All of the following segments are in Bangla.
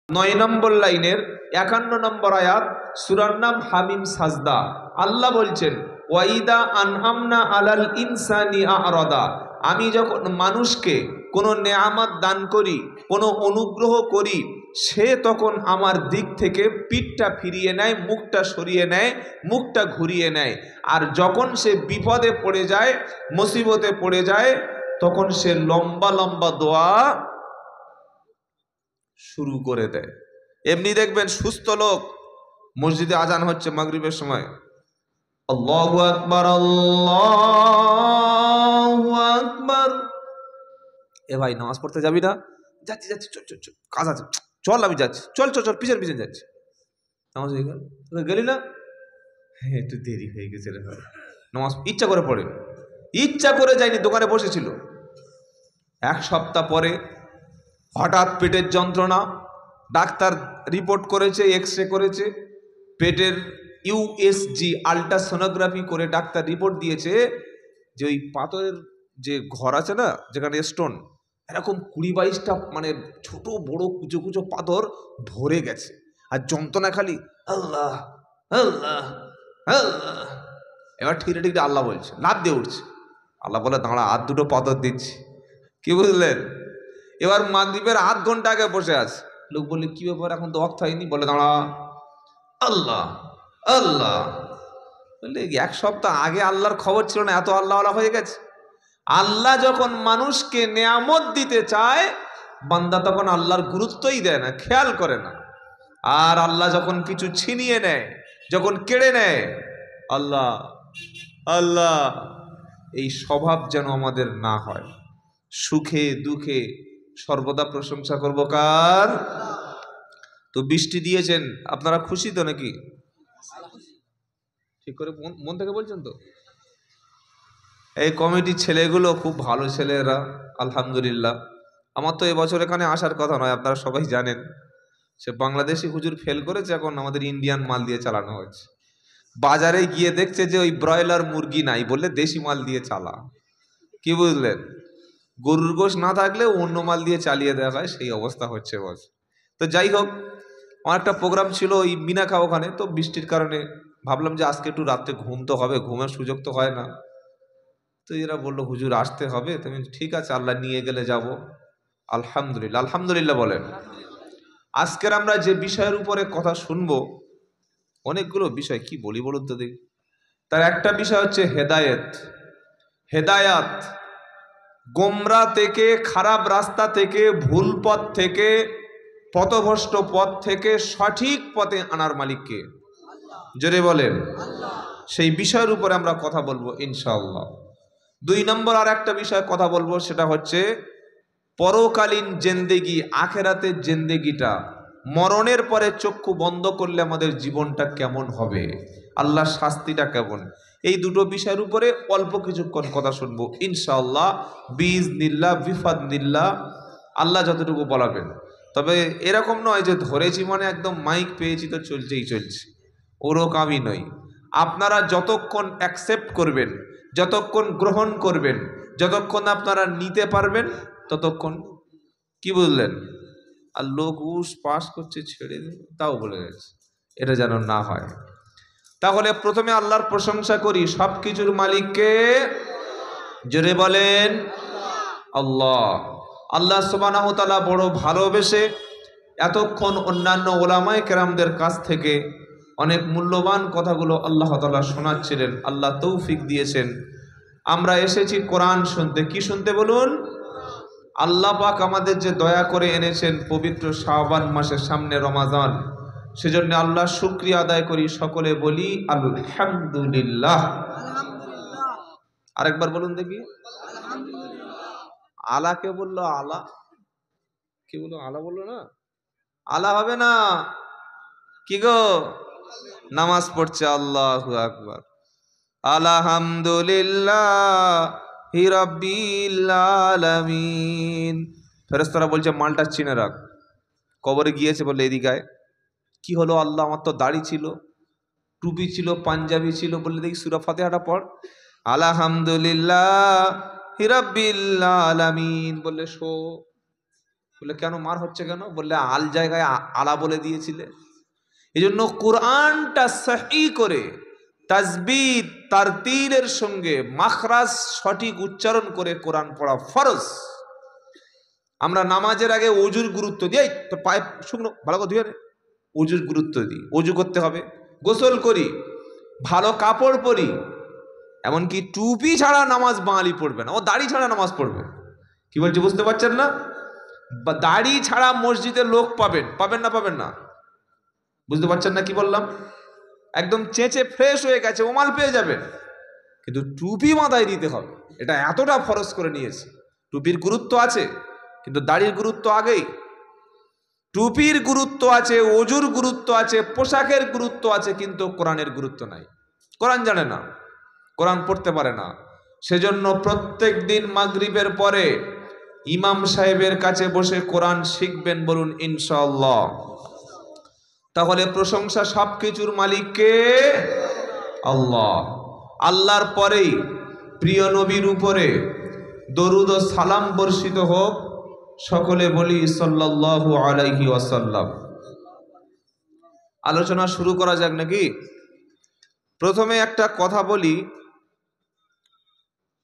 9 নম্বর লাইনের 51 নম্বর আয়াত, সূরার নাম হামিম সাজদা। আল্লাহ বলছেন ওয়াইদা আনআমনা আলাল ইনসানি আ'রাদা, আমি যখন মানুষকে কোনো নেয়ামত দান করি, কোনো অনুগ্রহ করি, সে তখন আমার দিক থেকে পিঠটা ফিরিয়ে নেয়, মুখটা সরিয়ে নেয়, মুখটা ঘুরিয়ে নেয়। আর যখন সে বিপদে পড়ে যায়, মুসিবতে পড়ে যায়, তখন সে লম্বা লম্বা দোয়া শুরু করে দেয়। এমনি দেখবেন সুস্থ লোক, মসজিদে আজান হচ্ছে মাগরিবের সময়, আল্লাহু আকবার আল্লাহু আকবার, এ ভাই নামাজ পড়তে যাবি না? যাচ্ছি যাচ্ছি, চল চল চল, কাজ আছে, চল আমি যাচ্ছি, চল চল চল, পিছন পিছন যাচ্ছি। নামাজ হয়ে গেল, গেলি না? হ্যাঁ একটু দেরি হয়ে গেছে রে ভাই। নামাজ ইচ্ছা করে পড়ে, ইচ্ছা করে যায়নি, দোকানে বসেছিল। 1 সপ্তাহ পরে হঠাৎ পেটের যন্ত্রণা, ডাক্তার রিপোর্ট করেছে, এক্স-রে করেছে, পেটের ইউএসজি আল্ট্রাসোনোগ্রাফি করে ডাক্তার রিপোর্ট দিয়েছে যে ওই পাথরের যে ঘর আছে না, যেখানে স্টোন, এরকম 20-22টা মানে ছোট বড় কুচো কুচো পাথর ভরে গেছে। আর যন্ত্রণা খালি আল্লাহ আল্লাহ আল্লাহ। এবার ঠিকরে ঠিকরে আল্লাহ বলছে, লাভ দিয়ে উঠছে। আল্লাহ বলে দাঁড়া, আর 2টো পাথর দিচ্ছি। কি বুঝলেন? এবার মাগরিবের আধ ঘন্টা আগে বসে আছে। লোক বললে কি ব্যাপার, এখন তো ওয়াক্ত হয়নি? বলে দাঁড়া, আল্লাহ আল্লাহ। বললে 1 সপ্তাহ আগে আল্লাহর খবর ছিল না, এত আল্লাহ হয়ে গেছে। আল্লাহ যখন মানুষকে নেয়ামত দিতে চায়, বান্দা তখন আল্লাহর গুরুত্বই দেয় না, খেয়াল করে না। আর আল্লাহ যখন কিছু ছিনিয়ে নেয়, যখন কেড়ে নেয়, আল্লাহ আল্লাহ। এই স্বভাব যেন আমাদের না হয়। সুখে দুঃখে সর্বদা প্রশংসা করব কার? তো বৃষ্টি দিয়েছেন, আপনারা খুশি তো নাকি? ঠিক করে মন থেকে বলছেন তো? এই কমিটির ছেলেগুলো খুব ভালো ছেলেরা, আলহামদুলিল্লাহ। আমার তো এবছর এখানে আসার কথা নয়, আপনারা সবাই জানেন। সে বাংলাদেশি হুজুর ফেল করেছে, এখন আমাদের ইন্ডিয়ান মাল দিয়ে চালানো হচ্ছে। বাজারে গিয়ে দেখছে যে ওই ব্রয়লার মুরগি নাই, বললে দেশি মাল দিয়ে চালা। কি বুঝলেন? গরুর গোশ না থাকলে অন্য মাল দিয়ে চালিয়ে দেওয়া হয়, সেই অবস্থা হচ্ছে বস। তো যাই হোক, আমার একটা প্রোগ্রাম ছিল ওই মিনাখা, ওখানে তো বৃষ্টির কারণে ভাবলাম যে আজকে একটু রাত্রে ঘুম তো হবে, ঘুমের সুযোগ তো হয় না। তো এরা বললো হুজুর আসতে হবে। তুমি ঠিক আছে, আল্লাহ নিয়ে গেলে যাব। আলহামদুলিল্লাহ, আলহামদুলিল্লাহ বলেন। আজকের আমরা যে বিষয়ের উপরে কথা শুনবো, অনেকগুলো বিষয়, কি বলি বলুন তো দেখি। তার একটা বিষয় হচ্ছে হেদায়েত। হেদায়াত, গোমরা থেকে, খারাপ রাস্তা থেকে, ভুল পথ থেকে, পথভ্রষ্ট পথ থেকে সঠিক পথে আনার মালিককে, জোরে বলেন। সেই বিষয়ের উপরে আমরা কথা বলবো ইনশাআল্লাহ। 2 নম্বর আর একটা বিষয় কথা বলবো, সেটা হচ্ছে পরকালীন জিন্দেগি, আখেরাতের জিন্দেগিটা, মরণের পরে চক্ষু বন্ধ করলে আমাদের জীবনটা কেমন হবে, আল্লাহর শাস্তিটা কেমন। এই দুটো বিষয়ের উপরে অল্প কিছুক্ষণ কথা শুনবো ইনশাআল্লাহ, বিইজনিল্লাহ বিফাদনিল্লাহ, আল্লাহ যতটুকু বলাবেন। তবে এরকম নয় যে ধরেছি মানে একদম মাইক পেয়েছি তো চলছেই চলছে, ওরকমই নয়। আপনারা যতক্ষণ অ্যাকসেপ্ট করবেন, যতক্ষণ গ্রহণ করবেন, যতক্ষণ আপনারা নিতে পারবেন, ততক্ষণ। কি বুঝলেন? আর লোক উস পাস করছে, ছেড়ে দিন, তাও বলে গেছে, এটা যেন না হয়। তাহলে প্রথমে আল্লাহর প্রশংসা করি, সব কিছুর মালিককে, জোরে বলেন আল্লাহ। আল্লাহ সুবহানাহু ওয়া তাআলা বড় ভালোবেসে এতক্ষণ অন্যান্য ওলামায়ে কেরামদের কাছ থেকে অনেক মূল্যবান কথাগুলো আল্লাহ তাআলা শোনাচ্ছিলেন, আল্লাহ তৌফিক দিয়েছেন। আমরা এসেছি কোরআন শুনতে। কি শুনতে বলুন? আল্লাহ পাক আমাদের যে দয়া করে এনেছেন পবিত্র শাবান মাসের সামনে রমাজান, সেজন্য আল্লাহ শুকরিয়া আদায় করি, সকলে বলি আলহামদুলিল্লাহ। আরেকবার বলুন দেখি। আলা কে বললো? আলা কি বললো? আলা বললো না, আলা হবে না। কি গো? নামাজ পড়ছে, আল্লাহু আকবার, আলহামদুলিল্লাহি রাব্বিল আলামিন। ফেরেশতারা বলছে মালটা চিনে রাখ। কবরে গিয়েছে, বলে এদিকে আয়। কি হলো? আল্লাহ, আমার তো দাড়ি ছিল, টুপি ছিল, পাঞ্জাবি ছিল। বললে দেখি সূরা ফাতিহাটা পড়। আলহামদুলিল্লাহি রাব্বিল আলামিন। বললে শো। বলে কেন মার হচ্ছে কেন? বললে আল জায়গায় আলা বলে দিয়েছিলে। এই জন্য কোরআনটা সহি করে তাজবিদ তারতিলের সঙ্গে মাখরাজ সঠিক উচ্চারণ করে কোরআন পড়া ফরজ। আমরা নামাজের আগে অজুর গুরুত্ব দিই, তো পায়ে শুকনো ভালো করে ধুয়ে অজুর গুরুত্ব দিই, অজু করতে হবে, গোসল করি, ভালো কাপড় পরি, এমনকি টুপি ছাড়া নামাজ বাঙালি পড়বে না, ও দাড়ি ছাড়া নামাজ পড়বে। কি বলছি বুঝতে পারছেন না? দাড়ি ছাড়া মসজিদে লোক পাবেন, পাবেন না? পাবেন না? বুঝতে পারছেন না কি বললাম? একদম চেঁচে ফ্রেশ হয়ে গেছে ওমাল পেয়ে যাবেন, কিন্তু টুপি মাথায় দিতে হবে। এটা এতটা ফরজ করে নিয়েছে। টুপির গুরুত্ব আছে, কিন্তু দাড়ির গুরুত্ব আগেই। টুপির গুরুত্ব আছে, অজুর গুরুত্ব আছে, পোশাকের গুরুত্ব আছে, কিন্তু কোরআনের গুরুত্ব নাই। কোরআন জানে না, কোরআন পড়তে পারে না। সেজন্য প্রত্যেক দিন মাগরিবের পরে ইমাম সাহেবের কাছে বসে কোরআন শিখবেন, বলুন ইনশাআল্লাহ। তাহলে প্রশংসা সবকিছুর মালিক কে? আল্লাহ। আল্লাহর পরেই প্রিয় নবীর উপরে দরুদ ও সালাম বর্ষিত হোক। সকলে বলি সাল্লাল্লাহু আলাইহি ওয়াসাল্লাম। আলোচনা শুরু করা যাক নাকি? প্রথমে একটা কথা বলি,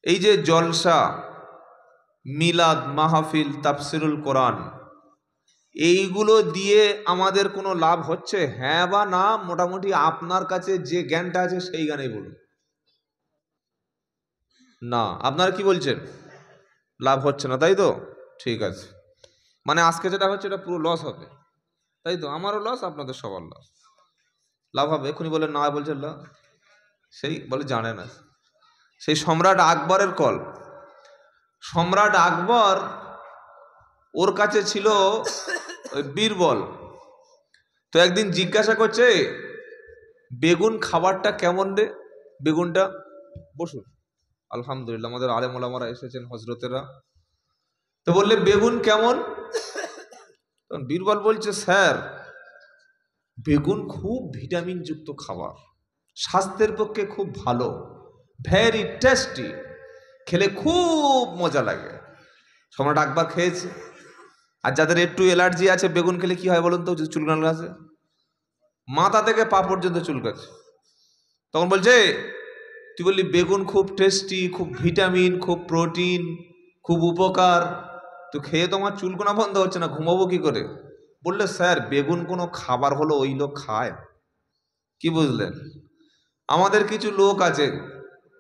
এই যে জলসা, মিলাদ, মাহফিল, তাফসিরুল কোরআন, এইগুলো দিয়ে আমাদের কোনো লাভ হচ্ছে? হ্যাঁ বা না? মোটামুটি আপনার কাছে যে জ্ঞানটা আছে সেই জ্ঞানেই বলুন। না, আপনারা কি বলছেন? লাভ হচ্ছে না, তাই তো? ঠিক আছে, মানে আজকে যেটা হচ্ছে এটা পুরো লস হবে, তাই তো? আমারও লস, আপনাদের সবার লস। লাভ হবে? এখনই বলে না, বলছে লাভ। সেই বলে জানে না। সেই সম্রাট আকবরের কল। সম্রাট আকবর, ওর কাছে ছিল ওই বীরবল। তো একদিন জিজ্ঞাসা করছে, বেগুন খাবারটা কেমন রে? বেগুনটা, বসুন, আলহামদুলিল্লাহ আমাদের আলেম ওলামারা এসেছেন, হজরতেরা। তো বললে বেগুন কেমন? তখন বীরবল বলছে, স্যার বেগুন খুব ভিটামিন যুক্ত খাবার, স্বাস্থ্যের পক্ষে খুব ভালো, ভেরি টেস্টি, খেলে খুব মজা লাগে। সম্রাট আকবর খেয়েছে। আর যাদের একটু অ্যালার্জি আছে, বেগুন খেলে কি হয় বলুন তো? চুলকানো আছে, মাথা থেকে পা পর্যন্ত চুলকাচ্ছে। তখন বলছে, তুই বললি বেগুন খুব টেস্টি, খুব ভিটামিন, খুব প্রোটিন, খুব উপকার, তো খেয়ে তোমার চুলকোনা বন্ধ হচ্ছে না, ঘুমাবো কি করে? বললে, স্যার বেগুন কোনো খাবার হলো ওই লোক খায়? কি বুঝলেন? আমাদের কিছু লোক আছে,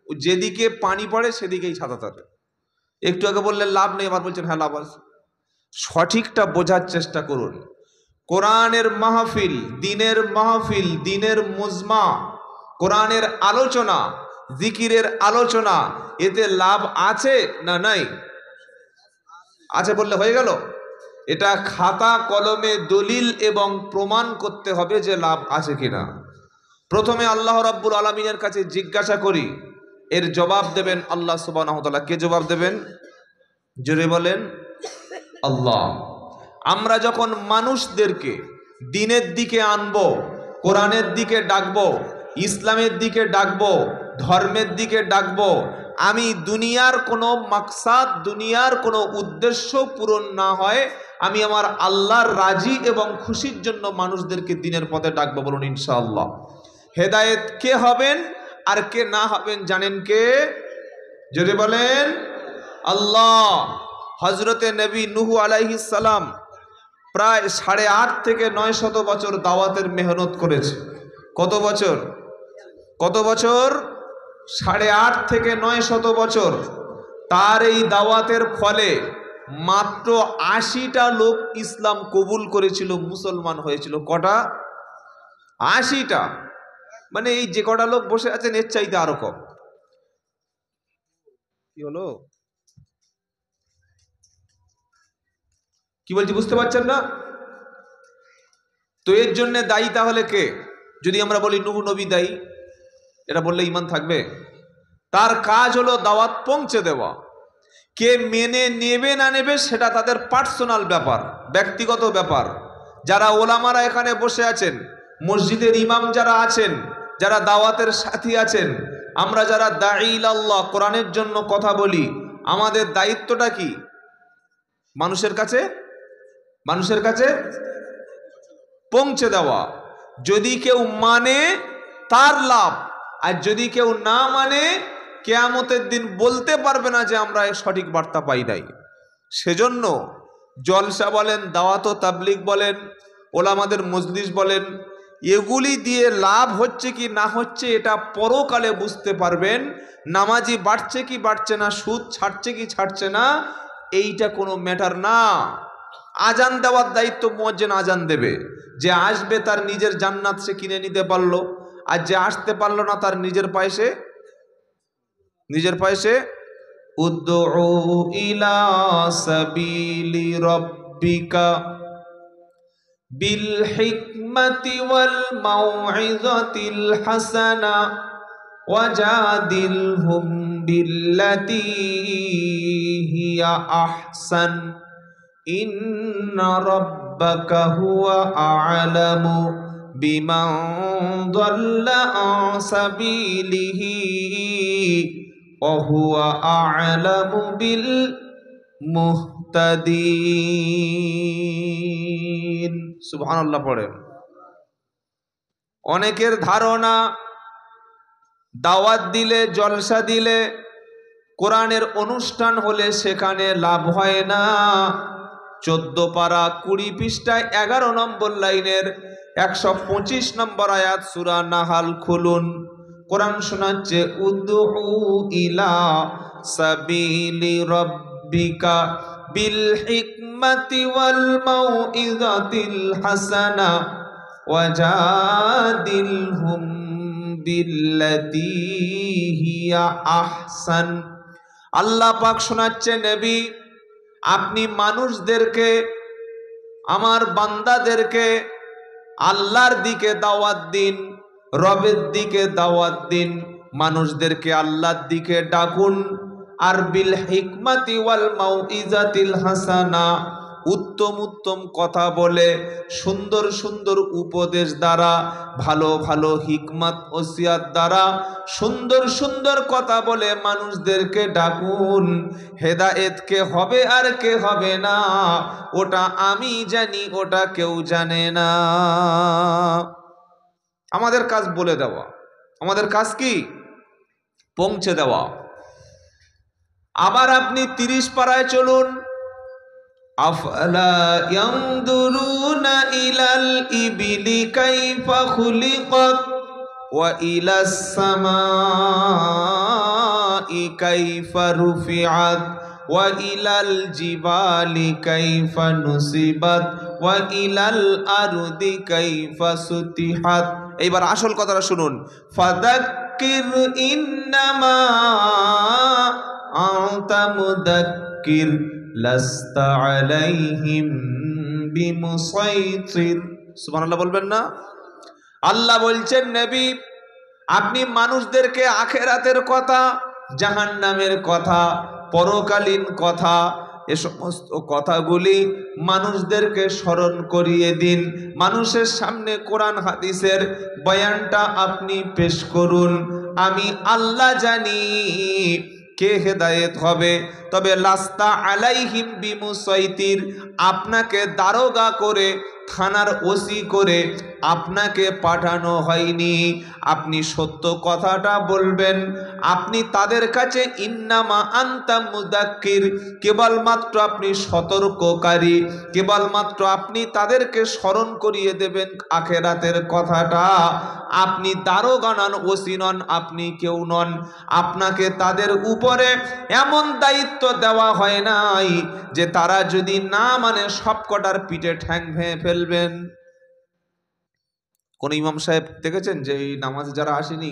যেদিকে পানি পড়ে সেদিকেই ছাতা থাকে। একটু আগে বললেন লাভ নেই, আবার বলছেন হ্যাঁ লাভ আছে। সঠিকটা বোঝার চেষ্টা করুন। কোরআনের মাহফিল, দিনের মাহফিল, দিনের মুজমা, কোরআনের আলোচনা, জিকিরের আলোচনা, এতে লাভ আছে না নাই? আছে বললে হয়ে গেল? এটা খাতা কলমে দলিল এবং প্রমাণ করতে হবে যে লাভ আছে কিনা। প্রথমে আল্লাহ রাব্বুল আলামিনের কাছে জিজ্ঞাসা করি, এর জবাব দেবেন আল্লাহ সুবহানাহু ওয়া তাআলা। কে জবাব দেবেন? জোরে বলেন, আল্লাহ। আমরা যখন মানুষদেরকে দিনের দিকে আনবো, কোরআনের দিকে ডাকবো, ইসলামের দিকে ডাকবো, ধর্মের দিকে ডাকবো, আমি দুনিয়ার কোনো মাকসাদ, দুনিয়ার কোনো উদ্দেশ্য পূরণ না হয়, আমি আমার আল্লাহর রাজি এবং খুশির জন্য মানুষদেরকে দিনের পথে ডাকবো, বলুন ইনশাআল্লাহ। হেদায়েত কে হবেন আর কে না হবেন জানেন কে? জোরে বলেন, আল্লাহ। হজরতে নবী নূহ আলাইহিস সালাম প্রায় 8.5 থেকে 900 বছর দাওয়াতের মেহনত করেছে। কত বছর? কত বছর? 8.5 থেকে 900 বছর। তার এই দাওয়াতের ফলে মাত্র 80টা লোক ইসলাম কবুল করেছিল, মুসলমান হয়েছিল। কটা? 80টা। মানে এই যে কটা লোক বসে আছেন এর চাইতে আরো কম। কি হলো? কি বলছি বুঝতে পারছেন না? তো এর জন্য দায়ী তাহলে কে? যদি আমরা বলি নূহ নবী দায়ী, এটা বললে ঈমান থাকবে? তার কাজ হলো দাওয়াত পৌঁছে দেওয়া। কে মেনে নেবে না নেবে সেটা তাদের পার্সোনাল ব্যাপার, ব্যক্তিগত ব্যাপার। যারা ওলামারা এখানে বসে আছেন, মসজিদের ইমাম যারা আছেন, যারা দাওয়াতের সাথী আছেন, আমরা যারা দাঈ ইলাল্লাহ, কোরআনের জন্য কথা বলি, আমাদের দায়িত্বটা কি? মানুষের কাছে মানুষের কাছে পৌঁছে দেওয়া। যদি কেউ মানে তার লাভ, আর যদি কেউ না মানে কিয়ামতের দিন বলতে পারবে না যে আমরা সঠিক বার্তা পাই নাই। সেজন্য জলসা বলেন, দাওয়াত ও তাবলিগ বলেন, ওলামাদের মজলিস বলেন, এগুলি দিয়ে লাভ হচ্ছে কি না হচ্ছে এটা পরকালে বুঝতে পারবেন। নামাজি বাড়ছে কি বাড়ছে না, সুদ ছাড়ছে কি ছাড়ছে না, এইটা কোনো ম্যাটার না। আজান দেওয়ার দায়িত্ব মুয়াজ্জিন আজান দেবে। যে আসবে তার নিজের জান্নাত সে কিনে নিতে পারলো, আর যে আসতে পারলো না তার নিজের পয়সে উদ্দু ইলা সাবিলি রাব্বিকা বিল হিকমাতি ওয়াল মাউইযাতিল হাসানা ওয়াজাদিলহুম বিল্লাতী হিয়া আহসান ইন্না রাব্বাকা হুয়া আ'লামু বিমান দাল্লা আন সাবিলিহি ওয়া হুয়া আ'লামু বিল মুহতাদিন। সুবহানাল্লাহ পড়েন। অনেকের ধারণা দাওয়াত দিলে, জলসা দিলে, কোরআনের অনুষ্ঠান হলে সেখানে লাভ হয় না। 14 পারা 20 পৃষ্ঠায় 11 নম্বর লাইনের 125 নম্বর আয়াত সূরা নাহাল খুলুন। কোরআন শোনাচ্ছে উদ্দু ইলা সাবিলি রাব্বিকা বিল হিকমাতি ওয়াল মাউইযাতিল হাসানা ওয়াজাদিলহুম বিল্লাতী হিয়া আহসান। আল্লাহ পাক শোনাচ্ছে, নবী আপনি মানুষদেরকে, আমার বান্দাদেরকে আল্লাহর দিকে দাওয়াত দিন, রবের দিকে দাওয়াত দিন, মানুষদেরকে আল্লাহর দিকে ডাকুন। আর বিল হিকমাতি ওয়াল মাউইযাতিল হাসানা, উত্তম উত্তম কথা বলে, সুন্দর সুন্দর উপদেশ দ্বারা, ভালো ভালো হিকমত ওসিয়াত দ্বারা সুন্দর সুন্দর কথা বলে মানুষদেরকে ডাকুন। হেদায়েত কে হবে আর কে হবে না ওটা আমি জানি, ওটা কেউ জানে না। আমাদের কাজ বলে দেওয়া, আমাদের কাজ কি? পৌঁছে দেওয়া। আবার আপনি 30 পারায় চলুন। আফলা ইয়ানদুরুনা ইলাল ইবিলি কাইফা খুলিকাত ওয়া ইলাস সামাই কাইফা রুফিআত ওয়া ইলাল জিবালি কাইফা নুসিবাত ওয়া ইলাল আরদি কাইফা সুতিহাত। এইবার আসল কথাটা শুনুন। ফাযাক্কির ইন্নামা আনতা মুযাক্কির লাস্তা আলাইহিম বিমুসাইতির। সুবহানাল্লাহ বলবেন না? আল্লাহ বলছেন, নবী আপনি মানুষদেরকে আখিরাতের কথা, জাহান্নামের কথা, পরকালীন কথা, এ সমস্ত কথাগুলি মানুষদেরকে স্মরণ করিয়ে দিন। মানুষের সামনে কোরআন হাদিসের বয়ানটা আপনি পেশ করুন। আমি আল্লাহ জানি কে হেদায়েত হবে। তবে লাস্তা আলাইহিম বিমুসাইতির, আপনাকে দারোগা করে, থানার ওসি করে আপনাকে পাঠানো হয়নি। আপনি সত্য কথাটা বলবেন। আপনি তাদের কাছে ইন্নামা আনতা মুযাক্কির, কেবলমাত্র আপনি সতর্ককারী, কেবলমাত্র আপনি তাদেরকে স্মরণ করিয়ে দেবেন আখিরাতের কথাটা। আপনি দারোগা নন, ওসি নন, আপনি কেউ নন। আপনাকে তাদের উপরে এমন দায়িত্ব দেওয়া হয় নাই যে তারা যদি না মানে সবকটার পিঠে ঠ্যাং ভেঙে ফেলবেন। কোন ইমাম সাহেব দেখেছেন যে এই নামাজে যারা আসেনি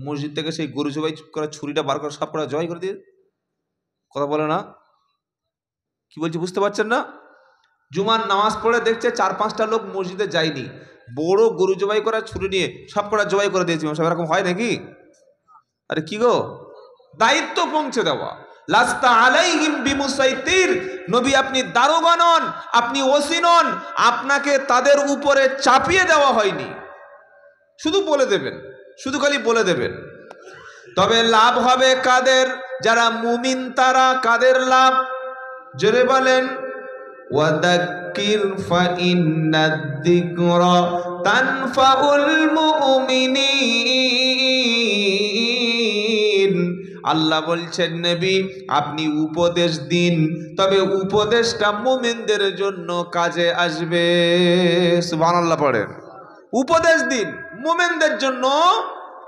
মসজিদ থেকে সেই গরু জবাই করা ছুরিটা বার করে সব কটা জবাই করে দিয়ে? কথা বলে না? কি বলছি বুঝতে পারছেন না? জুমার নামাজ পড়ে দেখছে 4-5টা লোক মসজিদে যায়নি, বড় গরু জবাই করা ছুরি নিয়ে সব কটা জবাই করে দিয়েছে। ইমাম সাহেব এরকম হয় নাকি? আরে কি গো, দায়িত্ব পৌঁছে দেওয়া। লাস্তা আলাইহিম বিমুসাইতির, নবী আপনি দারোগা নন, আপনি ওসি নন, আপনাকে তাদের উপরে চাপিয়ে দেওয়া হয়নি। শুধু বলে দেবেন, শুধু খালি বলে দেবেন। তবে লাভ হবে কাদের? যারা মুমিন তারা। কাদের লাভ? জোরে বলেন। ওয়াদাক্কির ফাইন্নাদ-যিকরা তানফাউল মুমিনিন। আল্লাহ বলছেন নবী আপনি উপদেশ দিন, তবে উপদেশটা মুমিনদের জন্য কাজে আসবে। সুবহানাল্লাহ পড়েন। উপদেশ দিন মুমিনদের জন্য,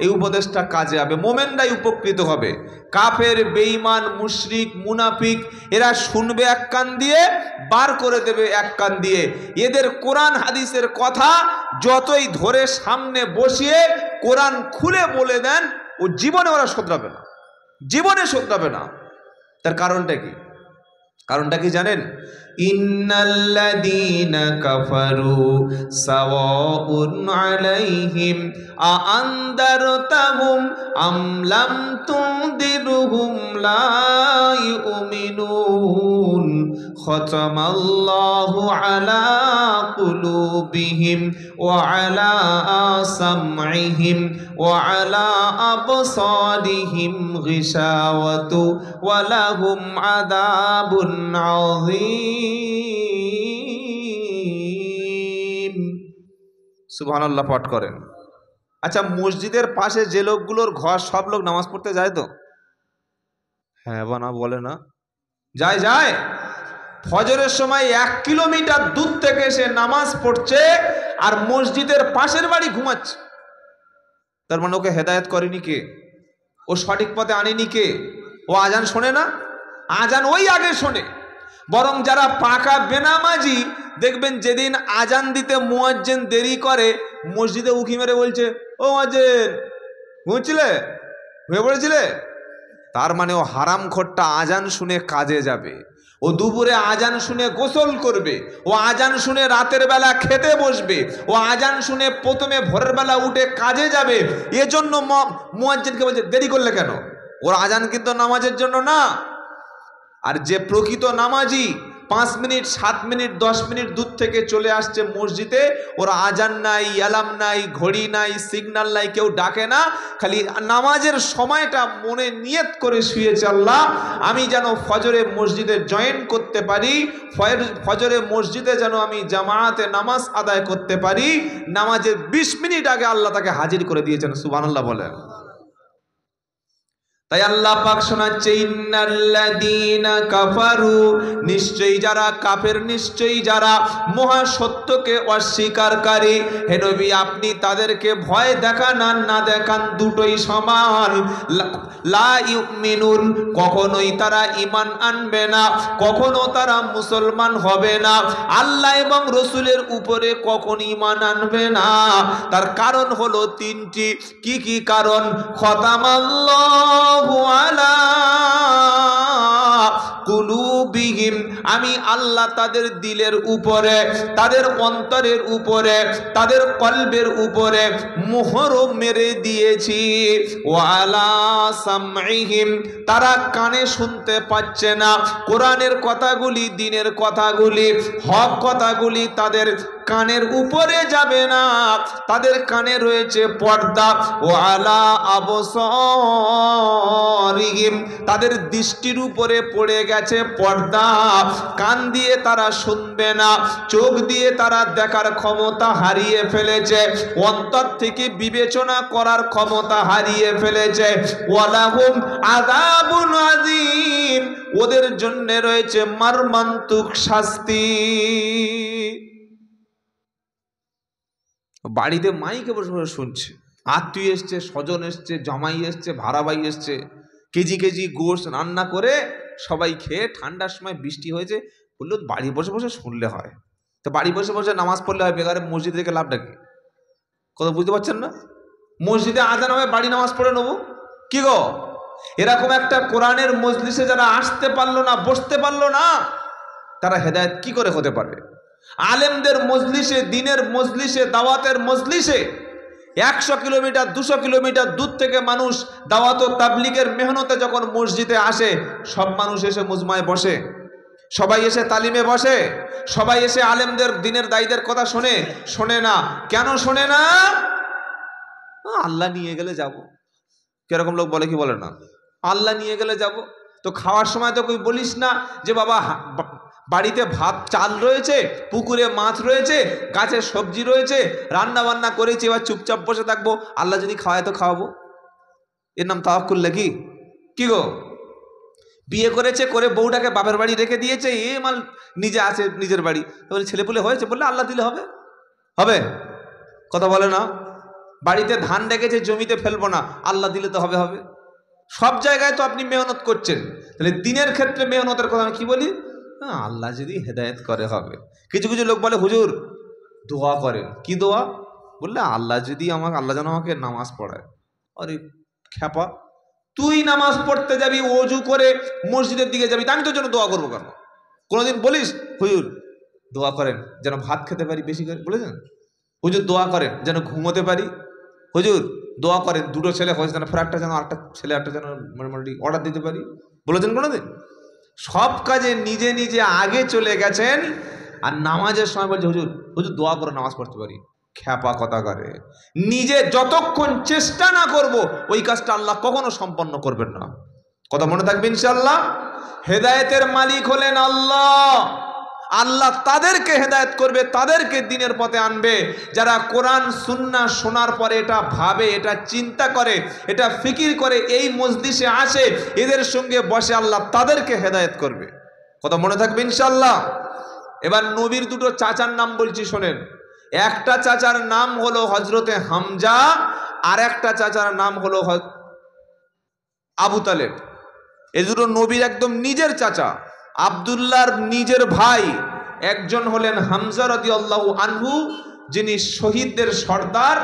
এই উপদেশটা কাজে হবে, মোমেনরাই উপকৃত হবে। কাফের, বেঈমান, মুশরিক, মুনাফিক এরা শুনবে এক কান দিয়ে, বার করে দেবে এক কান দিয়ে। এদের কোরআন হাদিসের কথা যতই ধরে সামনে বসিয়ে কোরআন খুলে বলে দেন, ও জীবনে ওরা শোধরাবে না, জীবনে শোধরাবে না। তার কারণটা কি? কারণটা কি জানেন? ইন্নাল্লাযীনা কাফারু সাওয়াউন আলাইহিম আআনদারতাহুম আম লাম তুনদিরহুম লা ইউমিনুন খাতামাল্লাহু আলা কুলুবিহিম ওয়া আলা সামঈহিম ওয়া আলা আবসারিহিম গিশাওয়াতু ওয়া লাহুম আযাবুন আযীম। সুবহানাল্লাহ পাঠ করেন। আচ্ছা, মসজিদের পাশে যে লোকগুলোর ঘর, সব লোক নামাজ পড়তে যায় তো? হ্যাঁ বা না বলে না? যায় যায়। ফজরের সময় 1 কিলোমিটার দূর থেকে সে নামাজ পড়ছে, আর মসজিদের পাশের বাড়ি ঘুমাচ্ছে। তার মানে ওকে হেদায়েত করেনি কে? ও সঠিক পথে আনেনি কে? ও আজান শোনে না? আজান ওই আগে শোনে। বরং যারা পাকা বেনামাজি দেখবেন, যেদিন আজান দিতে মুয়াজ্জিন দেরি করে, মসজিদে উকি মেরে বলছে, ও মুয়াজ্জিন ঘুমোচ্ছিলে, ঘুমিয়ে পড়েছিলে? তার মানে ও হারামখোরটা আজান শুনে কাজে যাবে, ও দুপুরে আজান শুনে গোসল করবে, ও আজান শুনে রাতের বেলা খেতে বসবে, ও আজান শুনে প্রথমে ভোরের বেলা উঠে কাজে যাবে। এজন্য মুয়াজ্জিনকে বলছে দেরি করলে কেন? ওর আজান কিন্তু নামাজের জন্য না। আর যে প্রকৃত নামাজি 5 মিনিট, 7 মিনিট, 10 মিনিট দূর থেকে চলে আসছে মসজিদে, ওর আজান নাই, অ্যালার্ম নাই, ঘড়ি নাই, সিগন্যাল নাই, কেউ ডাকে না, খালি নামাজের সময়টা মনে নিয়ত করে শুয়েছে, আল্লাহ আমি যেন ফজরে মসজিদে জয়েন করতে পারি, ফজরে মসজিদে যেন আমি জামাতে নামাজ আদায় করতে পারি। নামাজের 20 মিনিট আগে আল্লাহ তাকে হাজির করে দিয়েছেন। সুবহানাল্লাহ বলেন। তাই আল্লাহ পাক শোনাচ্ছে, ইন্নাল্লাযীনা কাফারু, নিশ্চয়ই যারা কাফের, নিশ্চয়ই যারা মহা সত্যকে অস্বীকারকারী। হে নবী আপনি তাদেরকে ভয় দেখান আর না দেখান দুটোই সমান। লা ইউমিনুন, কখনোই তারা ঈমান আনবে না, কখনো তারা মুসলমান হবে না, আল্লাহ এবং রসুলের উপরে কখন ঈমান আনবে না। তার কারণ হলো 3টি। কি কি কারণ? খতামাল্লাহু আলা কুলুবিহিম, আমি আল্লাহ তাদের দিলের উপরে, তাদের অন্তরের উপরে, তাদের কলবের উপরে মোহর মেরে দিয়েছি। ওয়ালা সামঈহিম, তারা কানে শুনতে পাচ্ছে না কোরআনের কথাগুলি, দ্বীনের কথাগুলি, হক কথাগুলি তাদের কানের উপরে যাবে না, তাদের কানে রয়েছে পর্দা। ওয়ালা আবসারিহিম, তাদের দৃষ্টির উপরে পড়ে গেছে পর্দা, কান দিয়ে তারা শুনবে না, চোখ দিয়ে তারা দেখার ক্ষমতা হারিয়ে ফেলেছে, অন্তর থেকে বিবেচনা করার ক্ষমতা হারিয়ে ফেলেছে। ওয়ালাহুম আযাবুন আযীম, ওদের জন্য রয়েছে মর্মান্তিক শাস্তি। বাড়িতে মাইকে বসে বসে শুনছে, আত্মীয় এসছে, স্বজন এসছে, জামাই এসছে, ভাড়াবাই এসছে, কেজি কেজি গোশত রান্না করে সবাই খেয়ে, ঠান্ডার সময় বৃষ্টি হয়েছে, বললো বাড়ি বসে বসে শুনলে হয়, তো বাড়ি বসে বসে নামাজ পড়লে হয়, বেকারে মসজিদে থেকে লাভটা কি? কথা বুঝতে পারছেন না? মসজিদে আজান হবে, বাড়ি নামাজ পড়ে নেবো কি গো? এরকম একটা কোরআনের মজলিসে যারা আসতে পারলো না, বসতে পারলো না, তারা হেদায়েত কি করে হতে পারবে? আলেমদের মজলিসে, দ্বীনের মজলিসে, দাওয়াতের মজলিসে 100 কিলোমিটার 200 কিলোমিটার দূর থেকে মানুষ দাওয়াত ও তাবলীগের মেহনতে যখন মসজিদে আসে, সব মানুষ এসে মুজমায় বসে, সবাই এসে তালিমে বসে, সবাই এসে আলেমদের, দ্বীনের দায়ীদের কথা শোনে না। কেন শোনে না? আল্লাহ নিয়ে গেলে যাব। কিরকম লোক বলে কি বলে না? আল্লাহ নিয়ে গেলে যাব। তো খাওয়ার সময় তো কই বলিস না যে বাবা বাড়িতে ভাত চাল রয়েছে, পুকুরে মাছ রয়েছে, গাছে সবজি রয়েছে, রান্না বান্না করেছি, এবার চুপচাপ বসে থাকবো, আল্লাহ যদি খাওয়ায় তো খাওয়াবো, এর নাম তাওয়াক্কুল নাকি? কি গো, বিয়ে করেছে, করে বউটাকে বাপের বাড়ি রেখে দিয়েছে, এ মাল নিজে আছে নিজের বাড়ি, তাহলে ছেলেপুলে হয়েছে বললে আল্লাহ দিলে হবে? হবে? কথা বলে না। বাড়িতে ধান রেখেছে, জমিতে ফেলবো না, আল্লাহ দিলে তো হবে? হবে? সব জায়গায় তো আপনি মেহনত করছেন, তাহলে দিনের ক্ষেত্রে মেহনতের কথা আমি কি বলি? হ্যাঁ, আল্লাহ যদি হেদায়েত করে হবে। কিছু কিছু লোক বলে হুজুর দোয়া করেন, কি দোয়া? বললে আল্লাহ যদি আল্লাহ যেন আমাকে নামাজ পড়ায়। আরে খ্যাপা, তুই নামাজ পড়তে যাবি, ওযু করে মসজিদের দিকে যাবি, তা আমি তোর জন্য দোয়া করবো কেন? কোনোদিন বলিস হুজুর দোয়া করেন যেন ভাত খেতে পারি বেশি করে? বলেছেন? হুজুর দোয়া করেন যেন ঘুমোতে পারি, হুজুর দোয়া করেন দুটো ছেলে হয়েছে যেন ফেরারটা যেন আরেকটা ছেলে একটা যেন মোটামুটি অর্ডার দিতে পারি, বলেছেন কোনোদিন? সব কাজে নিজে নিজে আগে চলে গেছেন, আর নামাজের সময় বলছে হুজুর হুজুর দোয়া করে নামাজ পড়তে পারি। খ্যাপা কথা করে। নিজে যতক্ষণ চেষ্টা না করব ওই কাজটা আল্লাহ কখনো সম্পন্ন করবেন না। কথা মনে থাকবে ইনশাআল্লাহ। হেদায়েতের মালিক হলেন আল্লাহ। আল্লাহ তাদেরকে হেদায়েত করবে, তাদেরকে দ্বীনের পথে আনবে যারা কোরআন সুন্নাহ শোনার পরে এটা ভাবে, এটা চিন্তা করে, এটা ফিকির করে, এই মজলিসে আসে, এদের সঙ্গে বসে, আল্লাহ তাদেরকে হেদায়েত করবে। কথা মনে থাকবে ইনশাআল্লাহ। এবার নবীর দুটো চাচার নাম বলছি শোনেন। একটা চাচার নাম হলো হযরতে হামজা, আর একটা চাচার নাম হলো আবু তালেব। এই দুটো নবীর একদম নিজের চাচা, আব্দুল্লাহর নিজের ভাই। একজন হলেন হামজা রাদিয়াল্লাহু আনহু, যিনি শহীদদের সর্দার,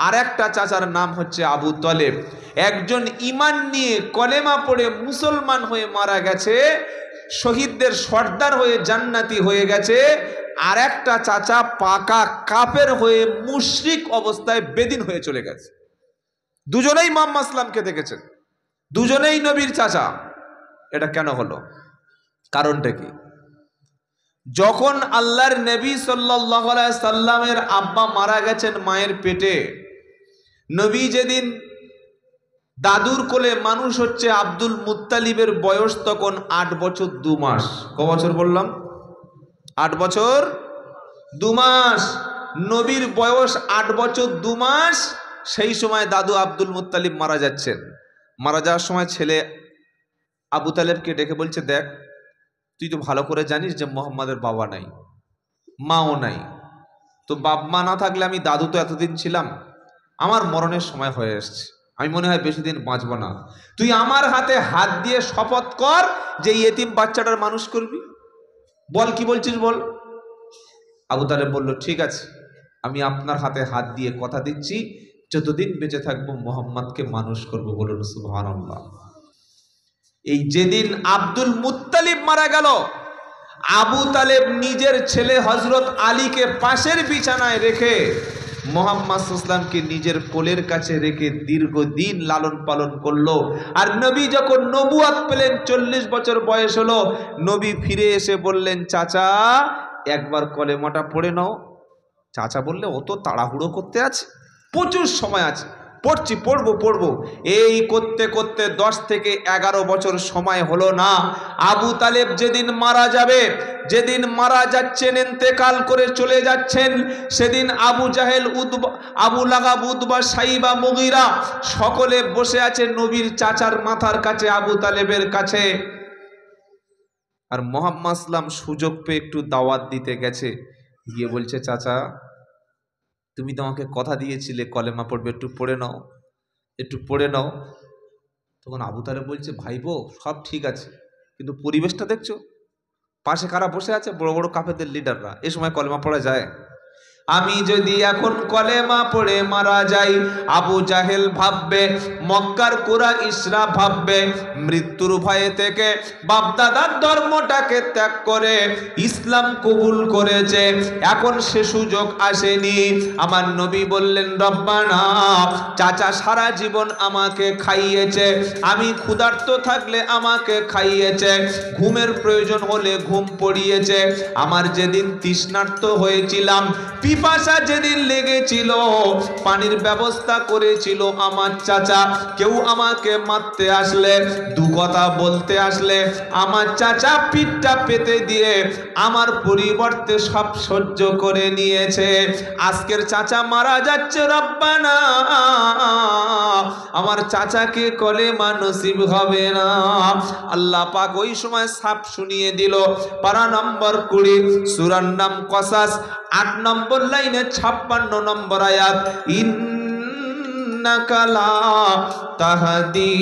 আর একটা চাচার নাম হচ্ছে আবু তালেব। একজন ঈমান নিয়ে কলেমা পড়ে মুসলমান হয়ে মারা গেছে, শহীদদের সর্দার হয়ে জান্নাতি হয়ে গেছে, আর একটা চাচা পাকা কাফের হয়ে মুশরিক অবস্থায় বেদিন হয়ে চলে গেছে। দুজনেই মুহাম্মদ সাল্লামকে দেখেছেন, দুজনেই নবীর চাচা। এটা কেন হলো? কারণটা কি? যখন আল্লাহর নবী সাল্লাল্লাহু আলাইহি সাল্লামের আব্বা মারা গেছেন মায়ের পেটে, নবী যেদিন দাদুর কোলে মানুষ হচ্ছে, আব্দুল মুত্তালিবের বয়স তখন 8 বছর 2 মাস। ক বছর বললাম? 8 বছর 2 মাস। নবীর বয়স 8 বছর 2 মাস। সেই সময় দাদু আব্দুল মুত্তালিব মারা যাচ্ছেন। মারা যাওয়ার সময় ছেলে আবু তালেবকে ডেকে বলছে, দেখ তুই তো ভালো করে জানিস যে মুহাম্মাদের বাবা নাই, মাও নাই, তো বাপ মা না থাকলে আমি দাদু তো এতদিন ছিলাম, আমার মরণের সময় হয়ে এসছে, আমি মনে হয় বেশি দিন বাঁচব না, তুই আমার হাতে হাত দিয়ে শপথ কর যে এই এতিম বাচ্চাটার মানুষ করবি। বল কি বলছিস বল। আবু তালেব বলল, ঠিক আছে, আমি আপনার হাতে হাত দিয়ে কথা দিচ্ছি, যতদিন বেঁচে থাকবো মুহাম্মাদকে মানুষ করব। বলুন সুবহানাল্লাহ। এই যেদিন আব্দুল মুত্তালিব মারা গেল, আবু তালেব নিজের ছেলে হযরত আলীকে পাশের বিছানায় রেখে মুহাম্মদ সাল্লাল্লাহু আলাইহি ওয়াসাল্লামকে নিজের কোলের কাছে রেখে দীর্ঘদিন লালন পালন করলো। আর নবী যখন নবুয়ত পেলেন, 40 বছর বয়স হলো, নবী ফিরে এসে বললেন, চাচা একবার কলেমাটা পড়ে নাও। চাচা বললে, ও তো তাড়াহুড়ো করতে আছে, প্রচুর সময় আছে, পড়বো। এই করতে করতে 10 থেকে 11 বছর সময় হলো না। আবু তালেব যেদিন মারা যাবে, যেদিন মারা যাচ্ছেন, ইন্তেকাল করে চলে যাচ্ছেন, সেদিন আবু জাহেল, আবু লাহাব, উতবা, সাইবা, মুগীরা সকলে বসে আছে নবীর চাচার মাথার কাছে, আবু তালেবের কাছে। আর মুহাম্মদ সাল্লাম সুযোগ পেয়ে একটু দাওয়াত দিতে গেছে, গিয়ে বলছে, চাচা তুমি তো আমাকে কথা দিয়েছিলে কলেমা পড়বে, একটু পড়ে নাও। তখন আবু তালেব বলছে, ভাইবো সব ঠিক আছে, কিন্তু পরিবেশটা দেখছো, পাশে কারা বসে আছে, বড় বড় কাফেরদের লিডাররা, এই সময় কলেমা পড়া যায়? আমি যদি এখন কলেমা পড়ে মারা যাই, আবু জাহেল ভাববে, মক্কার কুরাইশরা ভাববে মৃত্যুর ভয়ে থেকে বাপদাদার ধর্মটাকে ত্যাগ করে ইসলাম কবুল করেছে, এখন সে সুযোগ আসেনি। আমার নবী বললেন, রব্বানা, চাচা সারা জীবন আমাকে খাইয়েছে, আমি ক্ষুধার্ত থাকলে আমাকে খাইয়েছে, ঘুমের প্রয়োজন হলে ঘুম পড়িয়েছে, আমার যেদিন তৃষ্ণার্ত হয়েছিলাম, পিপাসা যেদিন লেগেছিল, পানির ব্যবস্থা করেছিল আমার চাচা। কেউ আমাকে মারতে আসলে, দু কথা বলতে আসলে, আমার চাচা পিঠটা পেতে দিয়ে আমার পরিবর্তে সব সহ্য করে নিয়েছে। আজকের চাচা মারা যাচ্ছে, রব্বানা আমার চাচাকে কলেমা নসিব হবে না। আল্লাহ পাক ওই সময় সাপ শুনিয়ে দিল। পারা নম্বর 20, সূরার নাম কসাস, 8 নম্বর লাইনে 56 নম্বর আয়াত, ইন্নাকা লা তাহদি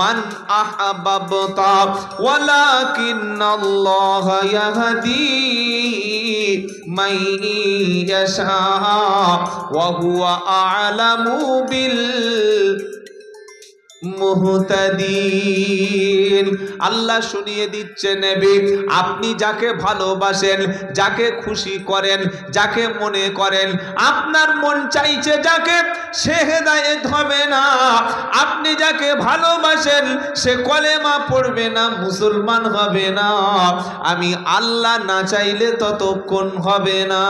মান আহবাবতা ওয়ালাকিন্নাল্লাহা ইয়াহদি মান ইয়াশা ওয়া হুয়া আ'লামু বিল মুহতাদিন। আল্লাহ শুনিয়ে দিচ্ছে নবী, আপনি যাকে ভালোবাসেন, যাকে খুশি করেন, যাকে মনে করেন, আপনার মন চাইছে যাকে, সে হেদায়েত হবে না। আপনি যাকে ভালোবাসেন সে কলেমা পড়বে না, মুসলমান হবে না। আমি আল্লাহ না চাইলে ততক্ষণ হবে না।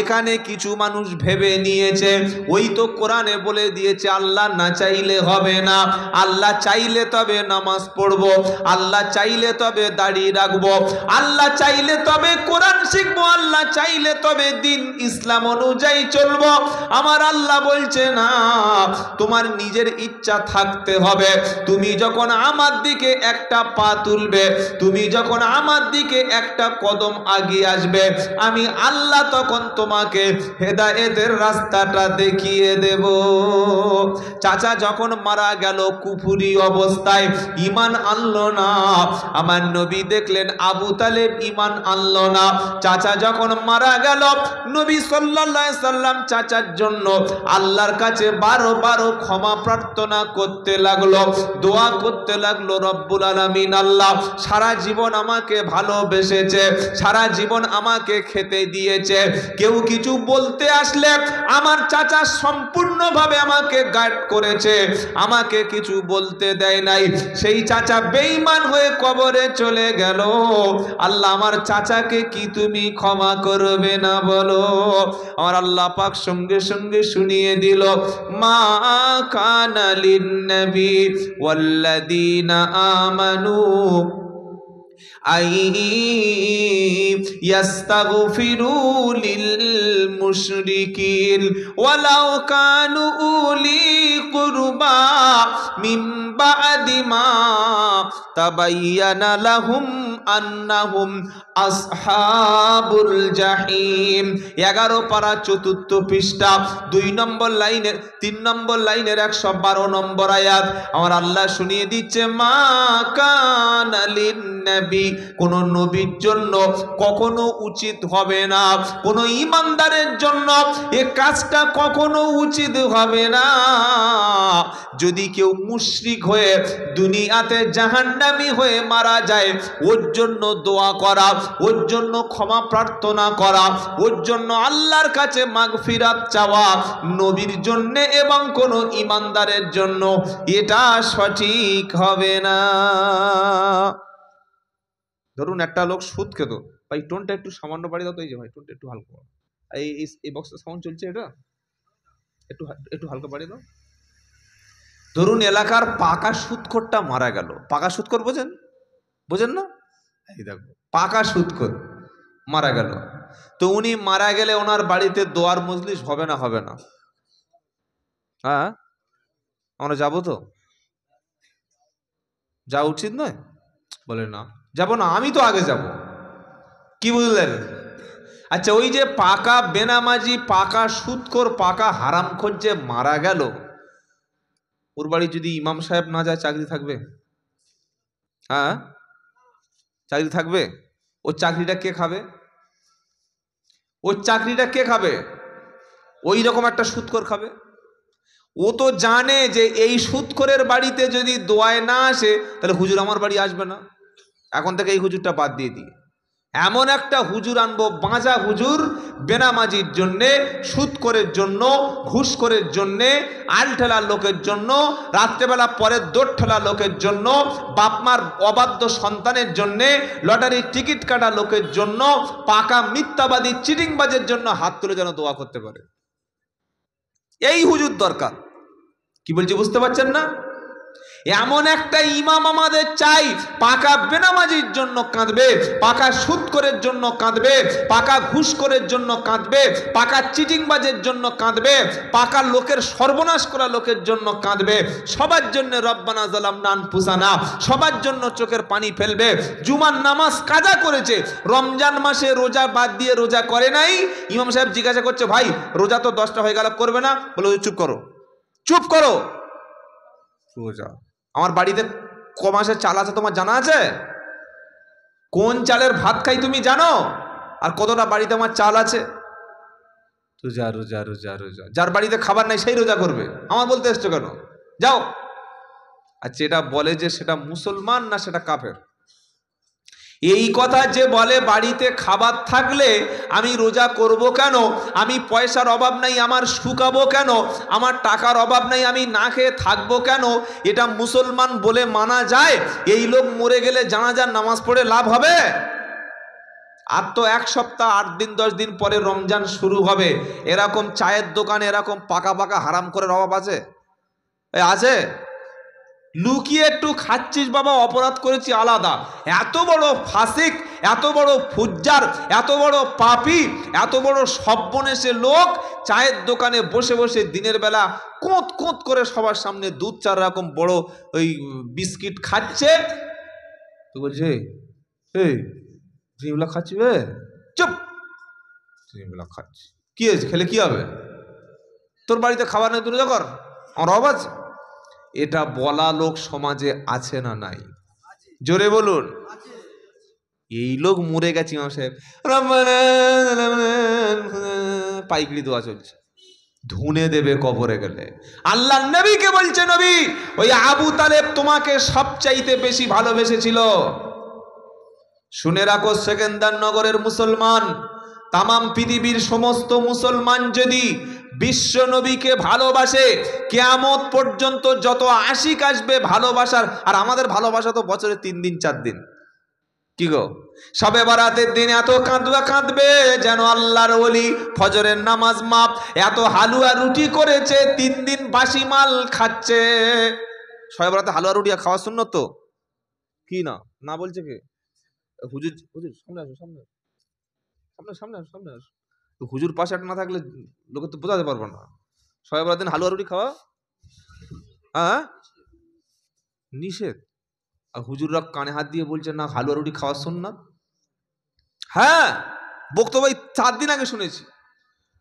এখানে কিছু মানুষ ভেবে নিয়েছে, ওই তো কোরআনে বলে দিয়েছে আল্লাহ না চাইলে হবে না, আল্লাহ চাইলে তবে নামাজ পড়বো, আল্লাহ চাইলে তবে দাড়ি রাখবো, আল্লাহ চাইলে তবে কোরআন শিখবো, আল্লাহ চাইলে তবে দিন ইসলাম অনুযায়ী চলবো। আমার আল্লাহ বলছে না, তোমার নিজের ইচ্ছা থাকতে হবে। তুমি যখন আমার দিকে একটা পা তুলবে, তুমি যখন আমার দিকে একটা কদম আগিয়ে আসবে, আমি আল্লাহ তখন তোমাকে হেদায়েতের রাস্তাটা দেখিয়ে দেব। চাচা যখন মারা গেল কুফরি অবস্থায়, ঈমান আনলো না। আমার নবী দেখলেন আবু তালেব ঈমান আনলো না। চাচা যখন মারা গেল, নবী সাল্লাল্লাহু আলাইহি সাল্লাম চাচার জন্য আল্লাহর কাছে 12 ক্ষমা প্রার্থনা করতে লাগলো, দোয়া করতে লাগলো, রব্বুল আলামিন আল্লাহ সারা জীবন আমাকে ভালোবেসেছে, সারা জীবন আমাকে খেতে দিয়েছে, কেউ কিছু বলতে আসলে আমার চাচা সম্পূর্ণভাবে আমাকে গাইড করেছে, আমাকে কিছু বলতে দেয় নাই। সেই চাচা বেঈমান হয়ে কবরে চলে গেল। আল্লাহ আমার চাচাকে কি তুমি ক্ষমা করবে না বলো? আমার আল্লাহ পাক সঙ্গে সঙ্গে শুনিয়ে দিল, মা কানা লিন নবী ওয়াল্লাযীনা আমানু ইয়াস্তাগফিরু লিল মুশরিকিন ওয়ালাউ কানু উলি কুরবা মিন বাদি মা তাবায়্যানা লাহুম আন্নাহুম আসহাবুল জাহিম। 11 পারা 4 পৃষ্ঠা 2 নম্বর লাইনের 3 নম্বর লাইনের 112 নম্বর আয়াত। আমার আল্লাহ শুনিয়ে দিচ্ছে, মা কানা লিন নবী, কোন নবীর জন্য কখনো উচিত হবে না, কোন ঈমানদারের জন্য এ কাজটা কখনো উচিত হবে না, যদি কেউ মুশরিক হয়ে দুনিয়াতে জাহান্নামী হয়ে মারা যায়, ওর জন্য দোয়া করা, ওর জন্য ক্ষমা প্রার্থনা করা, ওর জন্য আল্লাহর কাছে মাগফিরাত চাওয়া নবীর জন্য এবং কোন ঈমানদারের জন্য এটা সঠিক হবে না। ধরুন একটা লোক সুদ খেত, ভাই টোনটা একটু সামান্য বাড়িয়ে দাও তো, এই যে ভাই টোনটা একটু হালকা, এই বক্সের সাউন্ড চলছে, এটা একটু একটু হালকা বাড়িয়ে দাও। ধরুন এলাকার পাকা সুদখোরটা মারা গেল। পাকা সুদখোর বোঝেন? বোঝেন না? এই দেখো, পাকা সুদখোর মারা গেল। তো উনি মারা গেলে ওনার বাড়িতে দোয়ার মজলিস হবে না? হবে না? হ্যাঁ, আমরা যাবো তো? যা উচিত নয়? বলে না, যাব না, আমি তো আগে যাব। কি বুঝলেন? আচ্ছা, ওই যে পাকা বেনামাজি, পাকা সুদখোর, পাকা হারামখোর যে মারা গেল, ওর বাড়ি যদি ইমাম সাহেব না যায়, চাকরি থাকবে? হ্যাঁ, চাকরি থাকবে? ওর চাকরিটা কে খাবে? ওর চাকরিটা কে খাবে? ওই রকম একটা সুদখোর খাবে। ও তো জানে যে এই সুদখোরের বাড়িতে যদি দোয়ায় না আসে, তাহলে হুজুর আমার বাড়ি আসবে না, এখন থেকে এই হুজুরটা বাদ দিয়ে দিই। এমন একটা হুজুর আনবো, বাঁজা হুজুর, বেনামাজির জন্যে, সুদখোরের জন্য, ঘুষখোরের জন্যে, আল ঠেলা লোকের জন্য, রাত্রেবেলা পরের দৌড় ঠেলা লোকের জন্য, বাপমার অবাধ্য সন্তানের জন্যে, লটারির টিকিট কাটা লোকের জন্য, পাকা মিথ্যাবাদী চিটিংবাজের জন্য হাত তুলে যেন দোয়া করতে পারে। এই হুজুর দরকার। কি বলছি বুঝতে পারছেন না? এমন একটা ইমাম আমাদের চাই, পাকা বেনামাজির জন্য কাঁদবে, পাকা সুদখোরের জন্য কাঁদবে, পাকা ঘুষখোরের জন্য কাঁদবে, পাকা চিটিংবাজের জন্য কাঁদবে, পাকা লোকের সর্বনাশ করা লোকের জন্য কাঁদবে, সবার জন্য রব্বানা যালামনা আনফুসানা, সবার জন্য চোখের পানি ফেলবে। জুমার নামাজ কাজা করেছে, রমজান মাসে রোজা বাদ দিয়ে রোজা করে নাই। ইমাম সাহেব জিজ্ঞাসা করছে, ভাই রোজা তো 10টা হয়ে গেল, করবে না? বলে চুপ করো, চুপ করো। রোজা আমার বাড়িতে ক মাসের চাল আছে তোমার জানা আছে? কোন চালের ভাত খাই তুমি জানো? আর কতটা বাড়িতে আমার চাল আছে? রোজা রোজা রোজা রোজা। যার বাড়িতে খাবার নাই সেই রোজা করবে। আমার বলতে এসছো কেন? যাও। আর যেটা বলে যে সেটা মুসলমান না সেটা কাফের। এই কথা যে বলে বাড়িতে খাবার থাকলে আমি রোজা করব কেন, আমি পয়সার অভাব নাই আমার শুকাবো কেন, আমার টাকার অভাব নাই আমি না খেয়ে থাকবো কেন, এটা মুসলমান বলে মানা যায়? এই লোক মরে গেলে জানাজার নামাজ পড়ে লাভ হবে? আর তো 1 সপ্তাহ 8 দিন 10 দিন পরে রমজান শুরু হবে। এরকম চায়ের দোকানে এরকম পাকা পাকা হারাম করে অভাব আছে? আছে? লুকিয়ে একটু খাচ্ছিস বাবা, অপরাধ করেছি আলাদা। এত বড় ফাসিক, এত বড় ফুজ্জার, এত বড় পাপী, এত বড় সর্বনেশে লোক চায়ের দোকানে বসে বসে দিনের বেলা কোঁত কোঁত করে সবার সামনে 2-4 রকম বড় ওই বিস্কিট খাচ্ছে। তো বলছে, এই জিনিসগুলা খাচ্ছি বে, চুপ, জিনিসগুলা খাচ্ছি, কি হয়েছে, খেলে কি হবে? তোর বাড়িতে খাবার নেই, তুই রোজা কর, আমার অভাব আছে। এটা বলা লোক সমাজে আছে না নাই? জোরে বলুন। এই লোক মরে গেছে ইমাম সাহেব, পাইকড়ি দোয়া চলছে, ধুনে দেবে কবরে গেলে। আল্লাহ নবীকে বলছে, নবী ওই আবু তালেব তোমাকে সবচাইতে বেশি ভালোবেসেছিল। শুনে রাখো সেকেন্দার নগরের মুসলমান, তামাম পৃথিবীর সমস্ত মুসলমান যদি বিশ্ব নবীকে ভালোবাসে, কিয়ামত পর্যন্ত যত আশিক আসবে ভালোবাসার, আর আমাদের ভালোবাসা তো বছরে 3 দিন 4 দিন। কি গো, শবে বরাতের দিন এত কাঁদবে যেন আল্লাহর ওলি ফজরের নামাজ মাপ, এত হালুয়া রুটি করেছে 3 দিন বাসি মাল খাচ্ছে। শবে বরাতে হালুয়া রুটি খাওয়া সুন্নত তো? কি না না বলছে কে? হুজুর হুজুর সামনে আসো, সামনে সামনে সামনে আসো, সামনে আসো। হুজুর পাশে না থাকলে লোকে তো বোঝাতে পারবো না। শবে বরাতের দিন হালুয়া রুটি খাওয়া নিষেধ। আর হুজুররা কানে হাত দিয়ে বলছে না হালুয়া রুটি খাওয়ার সুন্নাত। হ্যাঁ, বক্তব্য 4 দিন আগে শুনেছি।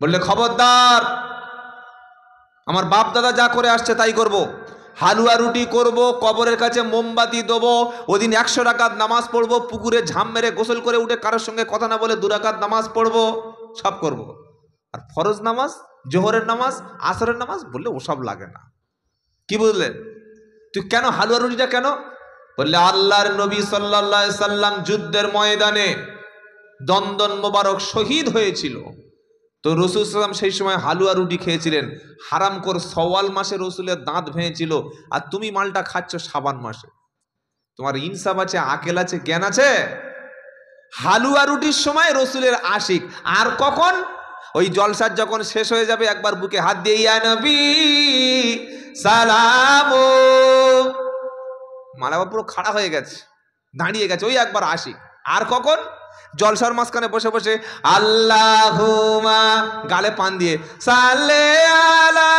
বললে খবরদার, আমার বাপ দাদা যা করে আসছে তাই করব। হালুয়া রুটি করব, কবরের কাছে মোমবাতি দেবো, ওদিন 100 রাকাত নামাজ পড়বো, পুকুরে ঝাঁপ মেরে গোসল করে উঠে কারোর সঙ্গে কথা না বলে 2 রাকাত নামাজ পড়বো, সব করব। আর ফরজ নামাজ, জোহরের নামাজ, আসরের নামাজ বললে ওসব লাগে না। কি বুঝলে? তুই কেন হালুয়া রুটিটা কেন? বললে আল্লাহর নবী সাল্লাল্লাহু আলাইহি সাল্লাম যুদ্ধের ময়দানে দন্দন মোবারক শহীদ হয়েছিল, তো রসুল সাল্লাম সেই সময় হালুয়া রুটি খেয়েছিলেন। হারাম কর সওয়াল মাসে রসুলের দাঁত ভেঙেছিল, আর তুমি মালটা খাচ্ছ শাবান মাসে। তোমার ইনসাফ আছে, আকেল আছে, জ্ঞান আছে? হালুয়া রুটির সময় রসুলের আশিক, আর কখন? ওই জলসার যখন শেষ হয়ে যাবে একবার বুকে হাত দিয়ে ইয়া নবী সালাম, মালাবা পুরো খাড়া হয়ে গেছে, দাঁড়িয়ে গেছে, ওই একবার আশিক। আর কখন? জলসার মাঝখানে বসে বসে আল্লাহুমা গালে পান দিয়ে সাল্লে আলা,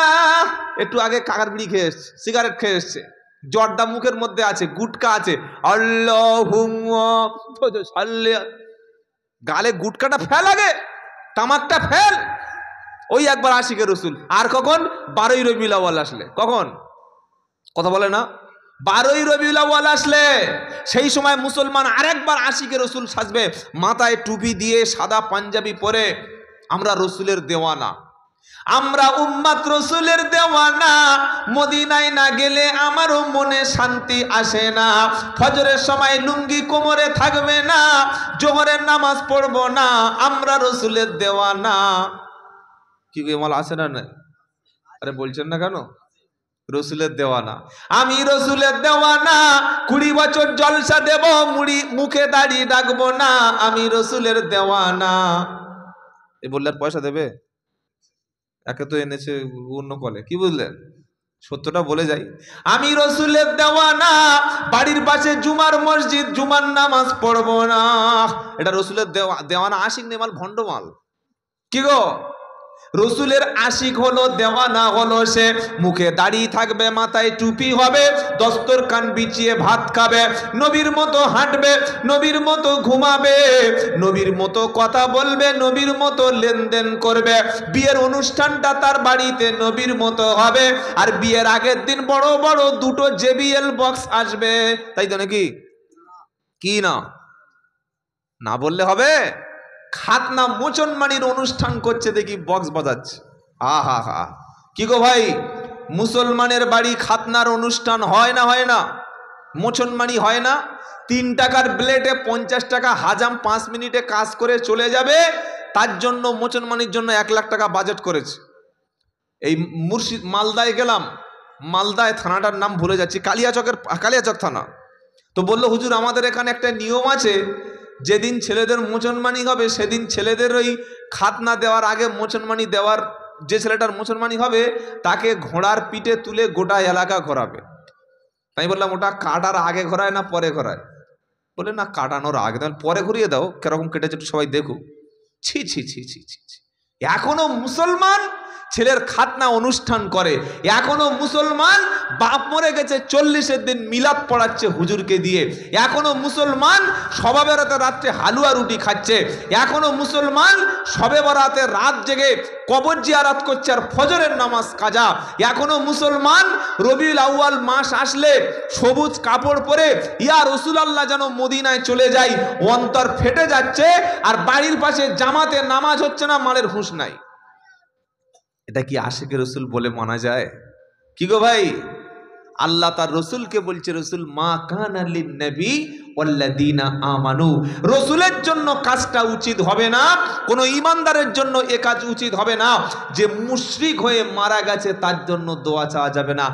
একটু আগে কাকার বিড়ি খেয়ে এসছে, সিগারেট খেয়ে এসছে, জর্দা মুখের মধ্যে আছে, গুটকা আছে, আল্লাহুম্মা সাল্লে, গালে গুটকাটা ফেল, আগে তামাকটা ফেল, ওই একবার আশিকে রসুল। আর কখন? 12ই রবিউল আউয়াল আসলে। কখন? কথা বলে না? 12ই রবিউল আউয়াল আসলে সেই সময় মুসলমান আরেকবার আশিকে রসুল সাজবে, মাথায় টুপি দিয়ে সাদা পাঞ্জাবি পরে, আমরা রসুলের দেওয়ানা। আমরা উম্মত রসুলের দেওয়ানা, মদিনায় না গেলে আমারও মনে শান্তি আসে না। ফজরের সময় লুঙ্গি কোমরে থাকবে না, জোহরের নামাজ পড়বো না, আমরা রসুলের দেওয়ানা। কি মাল আছে না? নাই? আরে বলছেন না কেন? রসুলের দেওয়ানা, আমি রসুলের দেওয়ানা। 20 বছর জলসা দেব, মুখে দাড়ি রাখবো না, আমি রসুলের দেওয়ানা। এ বললে আর পয়সা দেবে? একে তো এনেছে অন্য কলে, কি বুঝলেন? সত্যটা বলে যাই, আমি রসুলের দেওয়ানা। বাড়ির পাশে জুমার মসজিদ, জুমার নামাজ পড়বো না, এটা রসুলের দেওয়ানা। আশিক নেমাল, ভণ্ডমাল। কি গো, রসুলের আশিক হলো, দেওয়ানা হলো সে মুখে দাড়ি থাকবে, মাথায় টুপি হবে, দস্তরখান বিছিয়ে ভাত খাবে, নবীর মতো হাঁটবে, নবীর মতো ঘুমাবে, নবীর মতো কথা বলবে, নবীর মতো লেনদেন করবে। বিয়ের অনুষ্ঠানটা তার বাড়িতে নবীর মতো হবে। আর বিয়ের আগের দিন বড় বড় 2টো JBL বক্স আসবে, তাই তো নাকি? কি না, না বললে হবে? খাতনা মোচনমানির অনুষ্ঠান করছে, দেখি বক্স বাজাচ্ছে। আহা হা, কি গো ভাই, মুসলমানের বাড়ি খাতনার অনুষ্ঠান হয় না? হয় না? মোচনমানি হয় না? 3 টাকার ব্লেডে 50 টাকা হাজাম 5 মিনিটে কাজ করে চলে যাবে, তার জন্য মোচনমানির জন্য 1 লাখ টাকা বাজেট করেছে। এই মালদায় গেলাম, মালদায় থানাটার নাম ভুলে যাচ্ছি, কালিয়াচক থানা। তো বললো, হুজুর আমাদের এখানে একটা নিয়ম আছে, যেদিন ছেলেদের মোচনমানি হবে সেদিন ছেলেদের ওই খাতনা দেওয়ার আগে মোচনমানি দেওয়ার, যে ছেলেটার মোচনমানি হবে তাকে ঘোড়ার পিঠে তুলে গোটা এলাকা ঘোরাবে। তাই বললাম, ওটা কাটার আগে ঘোরায় না পরে ঘোরায়? বলে না, কাটানোর আগে। তাহলে পরে ঘুরিয়ে দাও, কিরকম কেটেছে একটু সবাই দেখুক। ছি ছি ছি ছি ছি ছি, এখনো মুসলমান ছেলের খাতনা অনুষ্ঠান করে। এখনো মুসলমান বাপ মরে গেছে 40-এর দিন মিলাদ পড়াচ্ছে হুজুরকে দিয়ে। এখনো মুসলমান শবে বরাতে রাত্রে হালুয়া রুটি খাচ্ছে। এখনো মুসলমান শবে বরাতে রাত জেগে কবর জিয়ারত করছে আর ফজরের নামাজ কাজা। এখনো মুসলমান রবিউল আউয়াল মাস আসলে সবুজ কাপড় পরে ইয়া রাসূলুল্লাহ যেন মদিনায় চলে যায়, অন্তর ফেটে যাচ্ছে। আর বাড়ির পাশে জামাতে নামাজ হচ্ছে না, মালের হুঁশ নাই। এটা কি আশিকে রসুল বলে মানা যায়? কি গো ভাই, আল্লাহ তার রসুলকে বলছে, রসুল মা কানা লিন-নবী ওয়াল্লাযীনা আমানু, রসুলের জন্য কাজটা উচিত হবে না, কোন ঈমানদারের জন্য এ কাজ উচিত হবে না যে মুশরিক হয়ে মারা গেছে তার জন্য দোয়া চাওয়া যাবে না।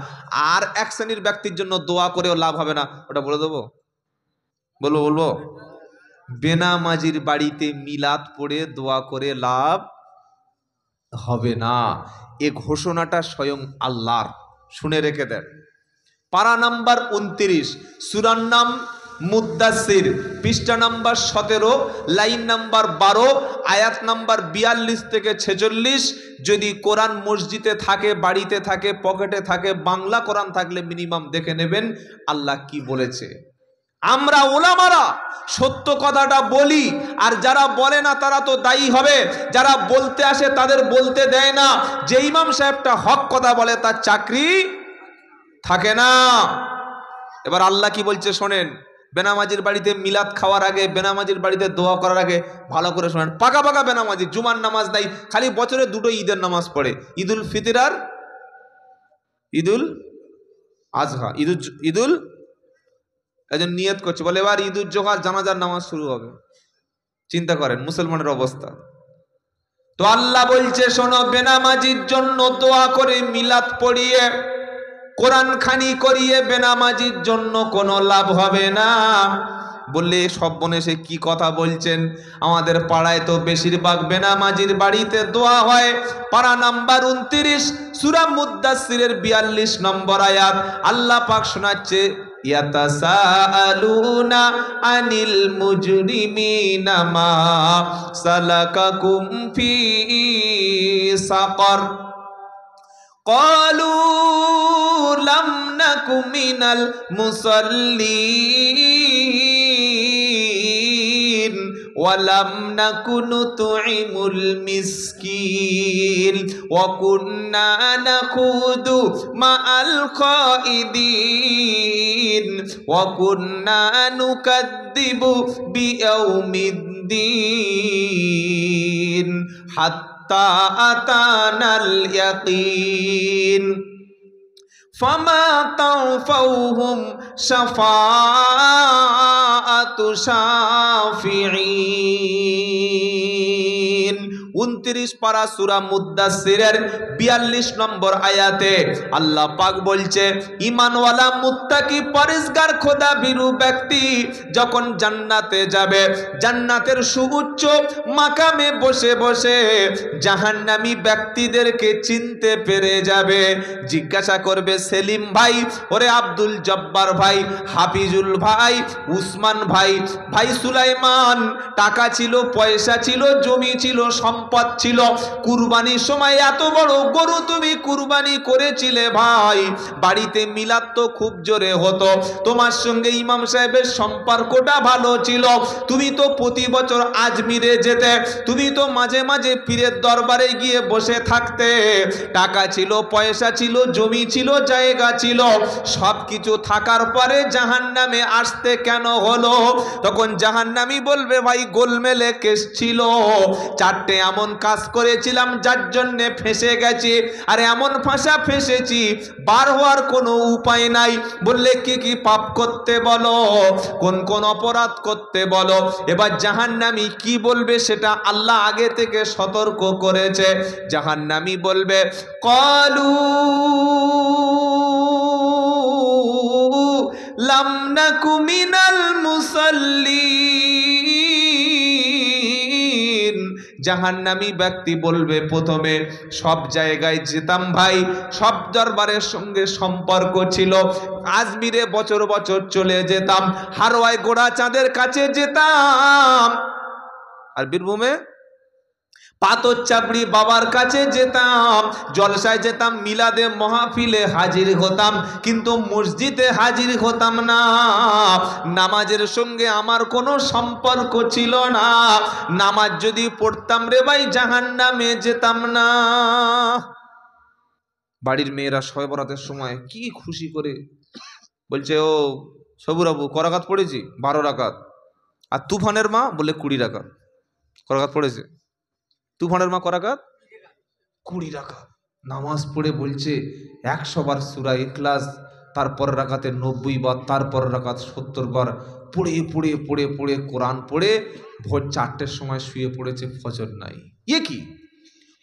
আর এক শ্রেণীর ব্যক্তির জন্য দোয়া করেও লাভ হবে না। ওটা বলে দেবো? বলবো? বেনামাজির বাড়িতে মিলাদ পড়ে দোয়া করে লাভ হবে না। এ ঘোষণাটা স্বয়ং আল্লাহর, শুনে রেখে দেন। পারা নাম্বার 29, সূরার নাম মুদ্দাসির, পৃষ্ঠা নাম্বার 17, লাইন নাম্বার 12, আয়াত নাম্বার 42 থেকে 46। যদি কোরআন মসজিদে থাকে, বাড়িতে থাকে, পকেটে থাকে, বাংলা কোরআন থাকলে মিনিমাম দেখে নেবেন আল্লাহ কি বলেছে। আমরা ওলামারা সত্য কথাটা বলি, আর যারা বলে না তারা তো দায়ী হবে। যারা বলতে আসে তাদের বলতে দেয় না। যে ইমাম সাহেবটা হক কথা বলে তার চাকরি থাকে না। এবার আল্লাহ কি বলছে শোনেন। বেনামাজির বাড়িতে মিলাদ খাওয়ার আগে, বেনামাজির বাড়িতে দোয়া করার আগে ভালো করে শোনেন। পাকা পাকা বেনামাজি, জুমার নামাজ নাই, খালি বছরে 2টো ঈদের নামাজ পড়ে, ঈদুল ফিতর আর ঈদুল আজহা। ঈদুল একজন নিয়ত করছে, বলে এবার ঈদুল জোহার জানাজার নামাজ শুরু হবে। চিন্তা করেন মুসলমানের অবস্থা। তো আল্লাহ বলছে শোনো, বেনামাজির জন্য দোয়া করে মিলাদ পড়িয়ে কোরআন খানি করিয়ে বেনামাজির জন্য কোনো লাভ হবে না। বললে সব বনে সে কি কথা বলছেন, আমাদের পাড়ায় তো বেশিরভাগ বেনামাজির বাড়িতে দোয়া হয়। পারা নাম্বার 29, সূরা মুদ্দাসসিরের 42 নম্বর আয়াত, আল্লাহ পাক শোনাচ্ছে, ইয়াতাসাআলুনা আনিল মুজরিমিনা মা সালাকাকুম ফি সাকার ক্বালু লাম নাকু মিনাল মুসাল্লিন ওয়া লাম নাকু নুতঈমুল মিসকিন ওয়া কুন্না নাখুদু মা'আল খাইদিন ওয়া কুন্না নুকাদ্দিবু বিয়াউমিদ্দিন হাত্তা হাত্তা আতানাল ইয়াকিন ফামা তানফাউহুম শাফাআতু শাফিঈন। 29 পারা সূরা মুদ্দাসসিরের 42 নম্বর আয়াতে আল্লাহ পাক বলছে, ঈমানওয়ালা মুত্তাকি পরেজগার খোদা ভীরু ব্যক্তি যখন জান্নাতে যাবে, জান্নাতের সুউচ্চ মাকামে বসে বসে জাহান্নামী ব্যক্তিদেরকে চিনতে পেরে যাবে। জিজ্ঞাসা করবে, সেলিম ভাই, ওরে আব্দুল জব্বার ভাই, হাফিজুল ভাই, উসমান ভাই, ভাই সুলাইমান, টাকা ছিল, পয়সা ছিল, জমি ছিল, সম্পদ ছিল, কুরবানির সময় এত বড় গরু তুমি কুরবানি করেছিলে ভাই, বাড়িতে মিলাদ তো খুব জোরে হতো, তোমার সঙ্গে ইমাম সাহেবের সম্পর্কটা ভালো ছিল, তুমি তো প্রতি বছর আজমিরে যেতে, তুমি তো মাঝে মাঝে পীরের দরবারে গিয়ে বসে থাকতে, টাকা ছিল, পয়সা ছিল, জমি ছিল, জায়গা ছিল, সব কিছু থাকার পরে জাহান্নামে আসতে কেন হলো? তখন জাহান্নামী বলবে, ভাই গোলমেলে কেস ছিল, 4টে এমন কাজ করেছিলাম যার জন্য ফেঁসে গেছি, আর এমন ফাঁসা ফেঁসেছি বার হওয়ার কোনো উপায় নাই। বললে কি কি পাপ করতে বলো, কোন কোন অপরাধ করতে বলো? এবার জাহান্নামী কি বলবে সেটা আল্লাহ আগে থেকে সতর্ক করেছে। জাহান্নামী বলবে, ক্বালু লাম নাকু মিনাল মুসাল্লিন। জাহান্নামী ব্যক্তি বলবে, প্রথমে সব জায়গায় যেতাম ভাই, সব দরবারের সঙ্গে সম্পর্ক ছিল, আজমিরে বছর বছর চলে যেতাম, হারওয়ায় গোড়া চাঁদের কাছে যেতাম, আর বীরভূমে পাথর চাপড়ি বাবার কাছে যেতাম, জলসায় যেতাম, মিলাদে মহাফিলে হাজির হতাম, কিন্তু মসজিদে হাজির হতাম না, নামাজের সঙ্গে আমার কোনো সম্পর্ক ছিল না, নামাজ যদি পড়তাম রে ভাই জাহান্নামে যেতাম না। বাড়ির মেয়েরা শবে বরাতের সময় কি খুশি করে বলছে, ও সবুর আবু ক রাকাত পড়েছি? 12 রাকাত। আর তুফানের মা বলে 20 রাকাত। ক রাকাত পড়েছে? তুফানের মা ক রাকাত? 20 রাকাত। নামাজ পড়ে বলছে 100 বার সূরা ইখলাস, তারপর রাকাতে 90 বার, তারপর রাকাত 70 বার, পড়ে পড়ে পড়ে পড়ে কোরআন পড়ে ভোর 4টের সময় শুয়ে পড়েছে, ফজর নাই। এ কি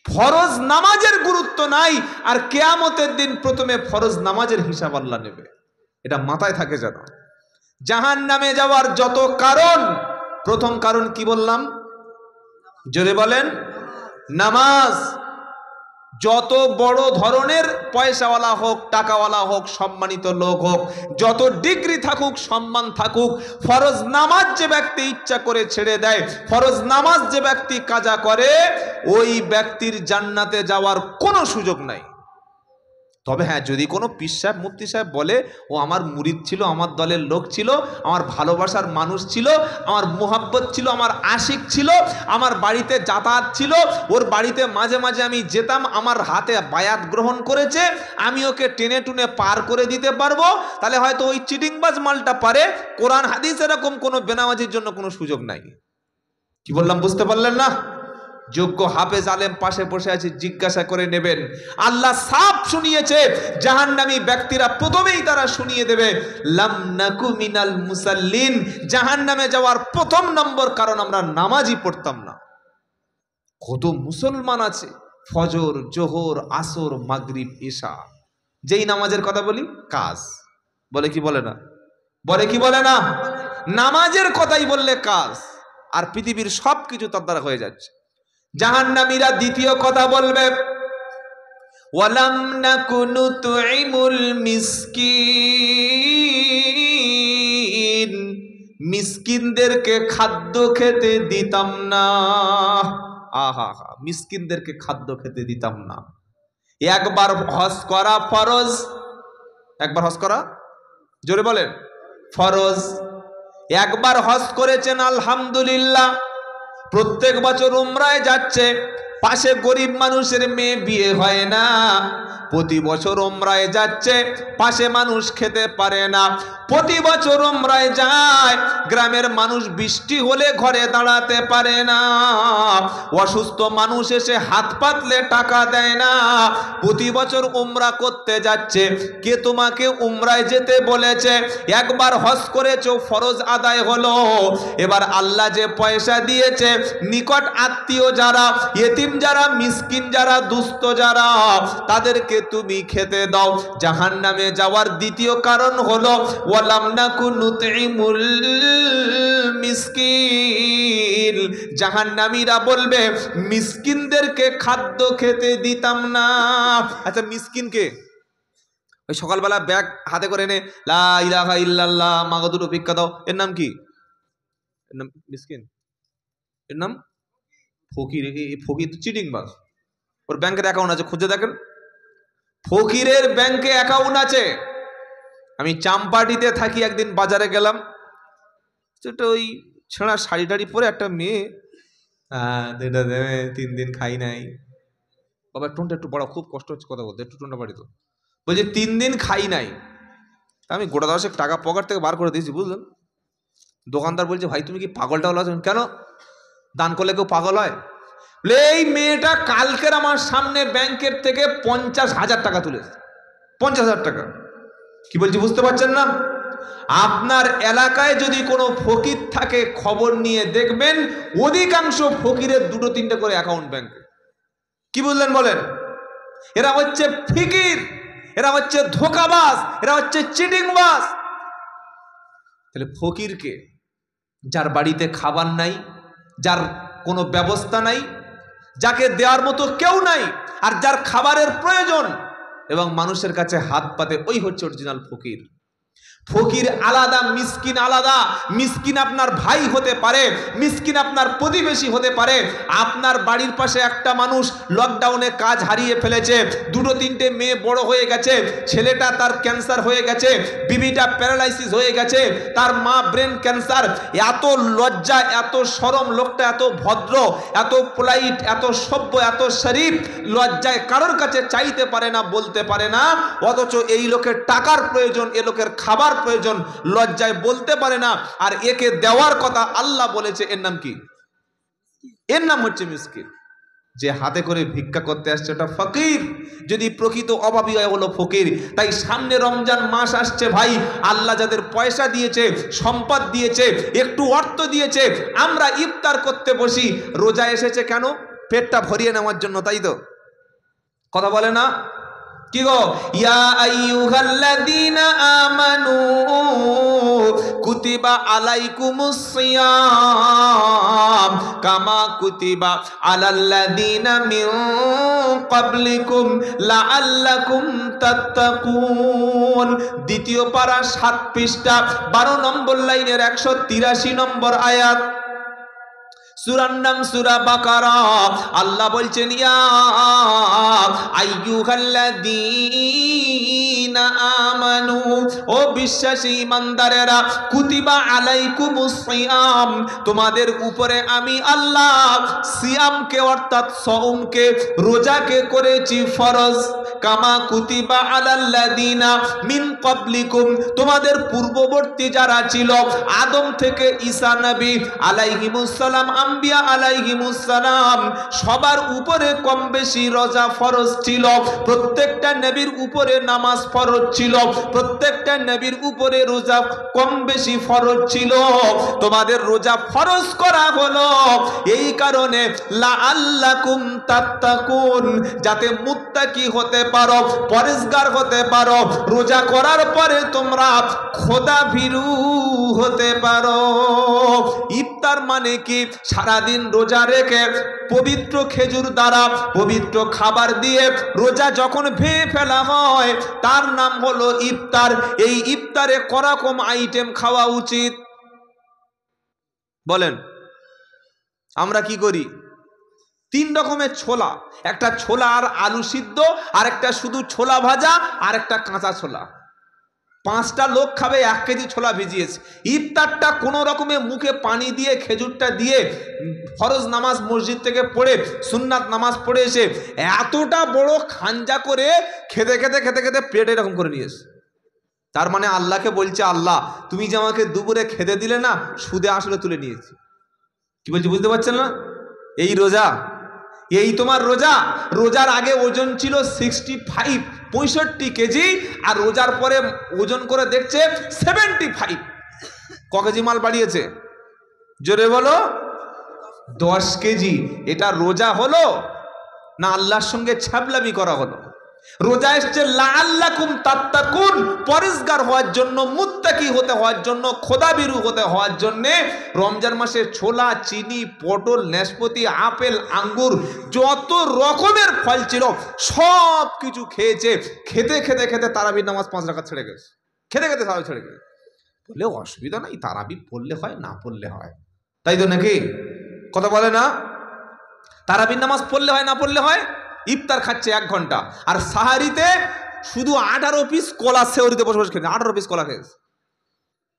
ফরজ নামাজের গুরুত্ব নাই, আর কিয়ামতের দিন প্রথমে ফরজ নামাজের হিসাব আল্লাহ নেবে, এটা মাথায় থাকে যেন। জাহান্নামে যাওয়ার যত কারণ, প্রথম কারণ কি বললাম? জোরে বলেন, নামাজ। যত বড় ধরনের পয়সাওয়ালা হোক, টাকাওয়ালা হোক, সম্মানিত লোক হোক, যত ডিগ্রি থাকুক, সম্মান থাকুক, ফরজ নামাজ যে ব্যক্তি ইচ্ছা করে ছেড়ে দেয়, ফরজ নামাজ যে ব্যক্তি কাজা করে, ওই ব্যক্তির জান্নাতে যাওয়ার কোনো সুযোগ নাই। তবে হ্যাঁ, যদি কোনো পীর সাহেব মুফতি সাহেব বলে ও আমার মুরিদ ছিল, আমার দলের লোক ছিল, আমার ভালোবাসার মানুষ ছিল, আমার মোহাব্বত ছিল, আমার আশিক ছিল, আমার বাড়িতে যাতায়াত ছিল, ওর বাড়িতে মাঝে মাঝে আমি যেতাম, আমার হাতে বায়াত গ্রহণ করেছে, আমি ওকে টেনে টুনে পার করে দিতে পারবো, তাহলে হয়তো ওই চিটিংবাজ মালটা পারে। কোরআন হাদিস এরকম কোনো বেনামাজির জন্য কোনো সুযোগ নাই। কি বললাম বুঝতে পারলেন না? যোগ্য হাফেজ আলেম পাশে বসে আছে, জিজ্ঞাসা করে নেবেন। আল্লাহ সাফ শুনিয়েছে, জাহান্নামী ব্যক্তিরা প্রথমেই তারা শুনিয়ে দেবে, লাম নাকু মিনাল মুসাল্লিন। জাহান্নামে যাওয়ার প্রথম নম্বর কারণ আমরা নামাজই পড়তাম না। কত মুসলমান আছে ফজর, জোহর, আসর, মাগরিব, ইশা, যেই নামাজের কথা বলি কাজ বলে কি বলে না? বলে কি বলে না? নামাজের কথাই বললে কাজ, আর পৃথিবীর সব কিছু তার দ্বারা হয়ে যাচ্ছে। জাহান্নামীরা দ্বিতীয় কথা বলবে, ওয়ালাম নাকুনু তুইমুল মিসকিন। মিসকিনদেরকে খাদ্য খেতে দিতাম না। আহা হা, মিসকিনদেরকে খাদ্য খেতে দিতাম না। একবার হজ করা ফরজ, একবার হজ করা, জোরে বলেন, ফরজ। একবার হজ করেছেন আলহামদুলিল্লাহ, প্রত্যেক বছর উমরায় যাচ্ছে, পাশে গরিব মানুষের মেয়ে বিয়ে হয় না, প্রতি বছর উমরায় যাচ্ছে, পাশে মানুষ খেতে পারে না। প্রতি বছর উমরায় যায়, গ্রামের মানুষ বৃষ্টি হলে ঘরে দাঁড়াতে পারে না। অসুস্থ মানুষ এসে হাত পাতলে টাকা দেয় না। প্রতি বছর উমরা করতে যাচ্ছে। কে তোমাকে উমরায় যেতে বলেছে? একবার হজ করেছো, ফরজ আদায় হলো। এবার আল্লাহ যে পয়সা দিয়েছে, নিকট আত্মীয় যারা, ইতিম যারা, মিসকিন যারা, দুস্থ যারা, তাদেরকে তুমি খেতে দাও। জাহান্নামে যাওয়ার দ্বিতীয় কারণ হলো ওয়ালাম নাকু নুতইমুল মিসকিন। জাহান্নামীরা বলবে মিসকিনদেরকে খাদ্য খেতে দিতাম না। আচ্ছা, মিসকিনকে ওই সকালবেলা ব্যাগ হাতে করে এনে লা ইলাহা ইল্লাল্লাহ মাগো দুটো ভিক্ষা দাও, এর নাম কি? এর নাম মিসকিন? এর নাম ফকির। এই ফকির তো চিটিং বাস। ওর ব্যাংকের অ্যাকাউন্ট আছে, খুঁজে দেখেন। ফকিরের ব্যাংকে অ্যাকাউন্ট আছে। আমি চাম্পাটিতে থাকি, একদিন বাজারে গেলাম, সেটা ওই ছেঁড়া শাড়ি টাড়ি পরে একটা মেয়ে, 3 দিন খাই নাই। বাবা টোনটা একটু বড়, খুব কষ্ট হচ্ছে কথা বলতে, একটু টোনটা বাড়ি তো। বলছে 3 দিন খাই নাই। আমি গোটা 10 টাকা পকেট থেকে বার করে দিয়েছি, বুঝলেন। দোকানদার বলছে ভাই তুমি কি পাগল টাগল আছেন? কেন, দান করলে কেউ পাগল হয়? এই মেয়েটা কালকের আমার সামনে ব্যাংকের থেকে 50,000 টাকা তুলেছে। 50,000 টাকা। কি বলছি বুঝতে পারছেন না? আপনার এলাকায় যদি কোনো ফকির থাকে, খবর নিয়ে দেখবেন অধিকাংশ ফকিরের 2-3টে করে অ্যাকাউন্ট ব্যাংকে। কি বুঝলেন বলেন? এরা হচ্ছে ফকির, এরা হচ্ছে ধোঁকাবাজ, এরা হচ্ছে চিটিংবাজ। তাহলে ফকিরকে, যার বাড়িতে খাবার নাই, যার কোনো ব্যবস্থা নাই, যাকে দেওয়ার মতো কেউ নাই, আর যার খাবারের প্রয়োজন এবং মানুষের কাছে হাত পাতে, ওই হচ্ছে অরিজিনাল ফকির। ফকির আলাদা, মিসকিন আলাদা। মিসকিন আপনার ভাই হতে পারে, মিসকিন আপনার প্রতিবেশী হতে পারে। আপনার বাড়ির পাশে একটা মানুষ লকডাউনে কাজ হারিয়ে ফেলেছে, 2-3টে মেয়ে বড় হয়ে গেছে, ছেলেটা তার ক্যান্সার হয়ে গেছে, বিবিটা প্যারালাইসিস হয়ে গেছে, তার মা ব্রেন ক্যান্সার। এত লজ্জা, এত শরম, লোকটা এত ভদ্র, এত পোলাইট, এত সভ্য, এত শরীফ, লজ্জায় কারোর কাছে চাইতে পারে না, বলতে পারে না। অথচ এই লোকের টাকার প্রয়োজন, এ লোকের খাবার প্রয়োজন, লজ্জায় বলতে পারে না। আর একে দেওয়ার কথা আল্লাহ বলেছে, এর নাম কি? এর নাম হচ্ছে মিসকিন। যে হাতে করে ভিক্ষা করতে আসছে ওটা ফকির। যদি প্রকৃত অভাবী হয় হলো ফকির। তাই সামনে রমজান মাস আসছে ভাই, আল্লাহ যাদের পয়সা দিয়েছে, সম্পদ দিয়েছে, একটু অর্থ দিয়েছে, আমরা ইফতার করতে বসি। রোজা এসেছে কেন? পেটটা ভরিয়ে নেওয়ার জন্য, তাই তো? কথা বলে না? কি গো, ইয়া আইয়ুহাল্লাযীনা আমানু কুতিবা আলাইকুমুস সিয়াম কামা কুতিবা আলাল্লাযীনা মিন ক্বাবলিকুম লাআল্লাকুম তাত্তাকুন। দ্বিতীয় পারা 7 পৃষ্ঠা 12 নম্বর লাইনের 183 নম্বর আয়াত। সূরার নাম সূরা বাকারা। আল্লাহ বলছেন ইয়া আইয়ুহাল্লাযীনা আমানু, ও বিশ্বাসী ঈমানদারেরা, কুতিবা আলাইকুমুস সিয়াম, তোমাদের উপরে আমি আল্লাহ সিয়ামকে অর্থাৎ সওমকে, রোজাকে করেছি ফরজ। কামা কুতিবা আলাল্লাযীনা মিন ক্বাবলিকুম, তোমাদের পূর্ববর্তী যারা ছিল, আদম থেকে ঈসা নবী আলাইহিমুস সালাম, আম্বিয়া আলাইহিমুস সালাম, সবার উপরে কম বেশি রোজা ফরজ ছিল। প্রত্যেকটা নবীর উপরে নামাজ ফরজ ছিল, প্রত্যেকটা নবীর উপরে রোজা কম বেশি ফরজ ছিল। তোমাদের রোজা ফরজ করা হলো এই কারণে লাআল্লাকুম তাত্তাকুন, যাতে মুত্তাকি হতে পারো, পরেজগার হতে পারো, রোজা করার পরে তোমরা খোদা ভীরু হতে পারো। ইফতার মানে কি? সারাদিন রোজা রেখে পবিত্র খেজুর দ্বারা, পবিত্র খাবার দিয়ে রোজা যখন ভেঙে ফেলা হয়, তার নাম হলো ইফতার। এই ইফতারে করকম আইটেম খাওয়া উচিত বলেন? আমরা কি করি? 3 রকমের ছোলা, একটা ছোলা আর আলু সিদ্ধ, আর একটা শুধু ছোলা ভাজা, আর একটা কাঁচা ছোলা। 5টা লোক খাবে 1 কেজি ছোলা ভিজিয়েছে। ইফতারটা কোনো রকমে মুখে পানি দিয়ে খেজুরটা দিয়ে ফরজ নামাজ মসজিদ থেকে পড়ে সুন্নাত নামাজ পড়ে এসে এতটা বড় খাঞ্জা করে খেতে খেতে খেতে খেতে পেট এরকম করে নিয়েছে। তার মানে আল্লাহকে বলছে, আল্লাহ তুমি যে আমাকে দুপুরে খেতে দিলে না, সুদে আসলে তুলে নিয়েছি। কি বলছি বুঝতে পারছেন না? এই রোজা, এই তোমার রোজা। রোজার আগে ওজন ছিল 65 কেজি, আর রোজার পরে ওজন করে দেখছে 75। ক কেজি মাল বাড়িয়েছে? জোরে বলো। 10 কেজি। এটা রোজা হলো না আল্লাহর সঙ্গে ছ্যাবলামি করা হলো? রোজা এসছে লাআল্লাকুম তাত্তাকুন, পরেজগার হওয়ার জন্য, মুত্তাকি হতে হওয়ার জন্য, খোদাবিরু হতে হওয়ার জন্য। রমজান মাসে ছোলা, চিনি, পটল, নাশপাতি, আপেল, আঙ্গুর, যত রকমের ফল ছিল সব কিছু খেয়েছে। খেতে খেতে খেতে তারাবির নামাজ 5 রাকাত ছেড়ে গেছে। খেতে খেতে তারাবি ছেড়ে গেছে। বলে অসুবিধা নাই, তারাবি পড়লে হয়, না পড়লে হয়, তাই তো নাকি? কথা বলে না? তারাবির নামাজ পড়লে হয়, না পড়লে হয়। ইফতার খাচ্ছে 1 ঘন্টা, আর সাহারিতে শুধু 18 পিস কলা সেওরিতে বসে বসে খেয়েছে। 18 পিস কলা খেয়েছে,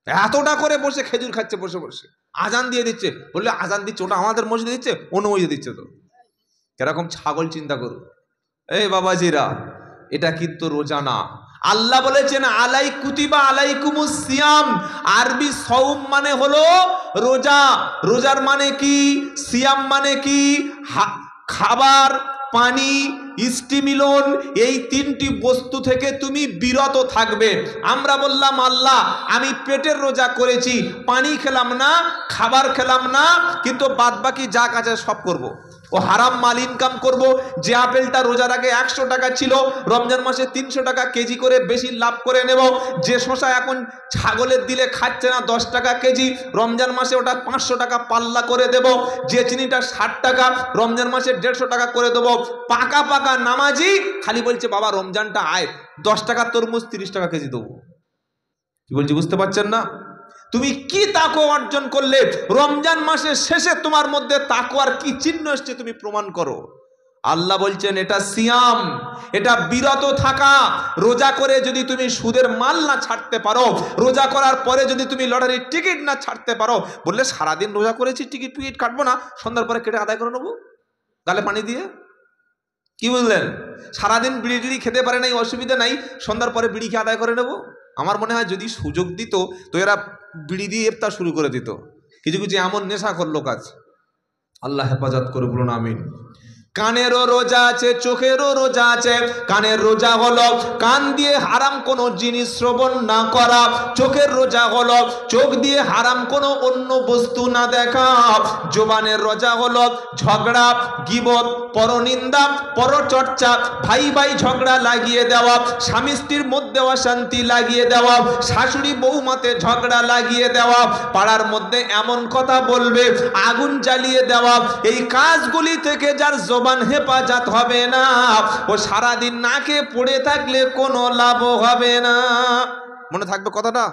এতটা করে বসে খেজুর খাচ্ছে বসে বসে। আজান দিয়ে দিচ্ছে, বললে আজান দিচ্ছে, ওটা আমাদের মসজিদে দিচ্ছে, অন্য মসজিদে দিচ্ছে। তো কিরকম ছাগল চিন্তা করুন। এই বাবাজিরা, এটা কিন্তু রোজা না। আল্লাহ বলেছেন আলাই কুতিবা আলাইকুমুস সিয়াম। আরবি সওম মানে হলো রোজা। রোজার মানে কি? সিয়াম মানে কি? খাবার, পানি, স্টিমিলন, এই 3টি বস্তু থেকে তুমি বিরত থাকবে। আমরা বললাম আল্লাহ আমি পেটের রোজা করেছি, পানি খেলাম না, খাবার খেলাম না, কিন্তু বাদ বাকি যা কাজ সব করব। ও হারাম মাল ইনকাম করব। যে আপেলটা রোজার আগে 100 টাকা ছিল, রমজান মাসে 300 টাকা কেজি করে বেশি লাভ করে নেব। যে শসা এখন ছাগলের দিলে খাচ্ছে না 10 টাকা কেজি, রমজান মাসে ওটা 500 টাকা পাল্লা করে দেব। যে চিনিটা 60 টাকা, রমজান মাসে 150 টাকা করে দেবো। পাকা পাকা নামাজি খালি বলছে বাবা রমজানটা আয়, 10 টাকা তরমুজ 30 টাকা কেজি দেবো। কি বলছি বুঝতে পারছেন না? তুমি কি তাকওয়া অর্জন করলে? রমজান মাসের শেষে তোমার মধ্যে তাকওয়ার কি চিহ্ন এসছে তুমি প্রমাণ করো। আল্লাহ বলছেন এটা সিয়াম, এটা বিরত থাকা। রোজা করে যদি তুমি সুদের মাল না ছাড়তে পারো, রোজা করার পরে যদি তুমি লটারির টিকিট না ছাড়তে পারো, বললে সারাদিন রোজা করেছি, টিকিট ফিকিট কাটবো না, সন্ধ্যার পরে কেটে আদায় করে নেবো গালে পানি দিয়ে। কি বুঝলেন? সারাদিন বিড়ি টিড়ি খেতে পারে নাই, অসুবিধা নাই, সন্ধ্যার পরে বিড়ি খেয়ে আদায় করে নেব। আমার মনে হয় যদি সুযোগ দিত তো এরা বিড়ি দিয়ে ইফতার শুরু করে দিত। কিছু কিছু এমন নেশাখোর লোক আছে, আল্লাহ হেফাজত করে বলুন আমিন। কানেরও রোজা আছে, চোখেরও রোজা আছে। কানের রোজা হলো কান দিয়ে হারাম কোনো জিনিস শ্রবণ না করা। চোখের রোজা হলো চোখ দিয়ে হারাম কোনো অন্য বস্তু না দেখা। জবানের রোজা হলো ঝগড়া, গীবত, পরনিন্দা, পরচর্চা, ভাই ভাই ঝগড়া লাগিয়ে দেওয়া, স্বামী স্ত্রীর মধ্যে অশান্তি লাগিয়ে দেওয়া, শাশুড়ি বৌমাতে ঝগড়া লাগিয়ে দেওয়া, পাড়ার মধ্যে এমন কথা বলবে আগুন জ্বালিয়ে দেওয়া। এই কাজগুলি থেকে যার জবান হেফাজত হবে না, ও সারাদিন নাকে পড়ে থাকলে কোনো লাভ হবে না। মনে থাকবে কথাটা?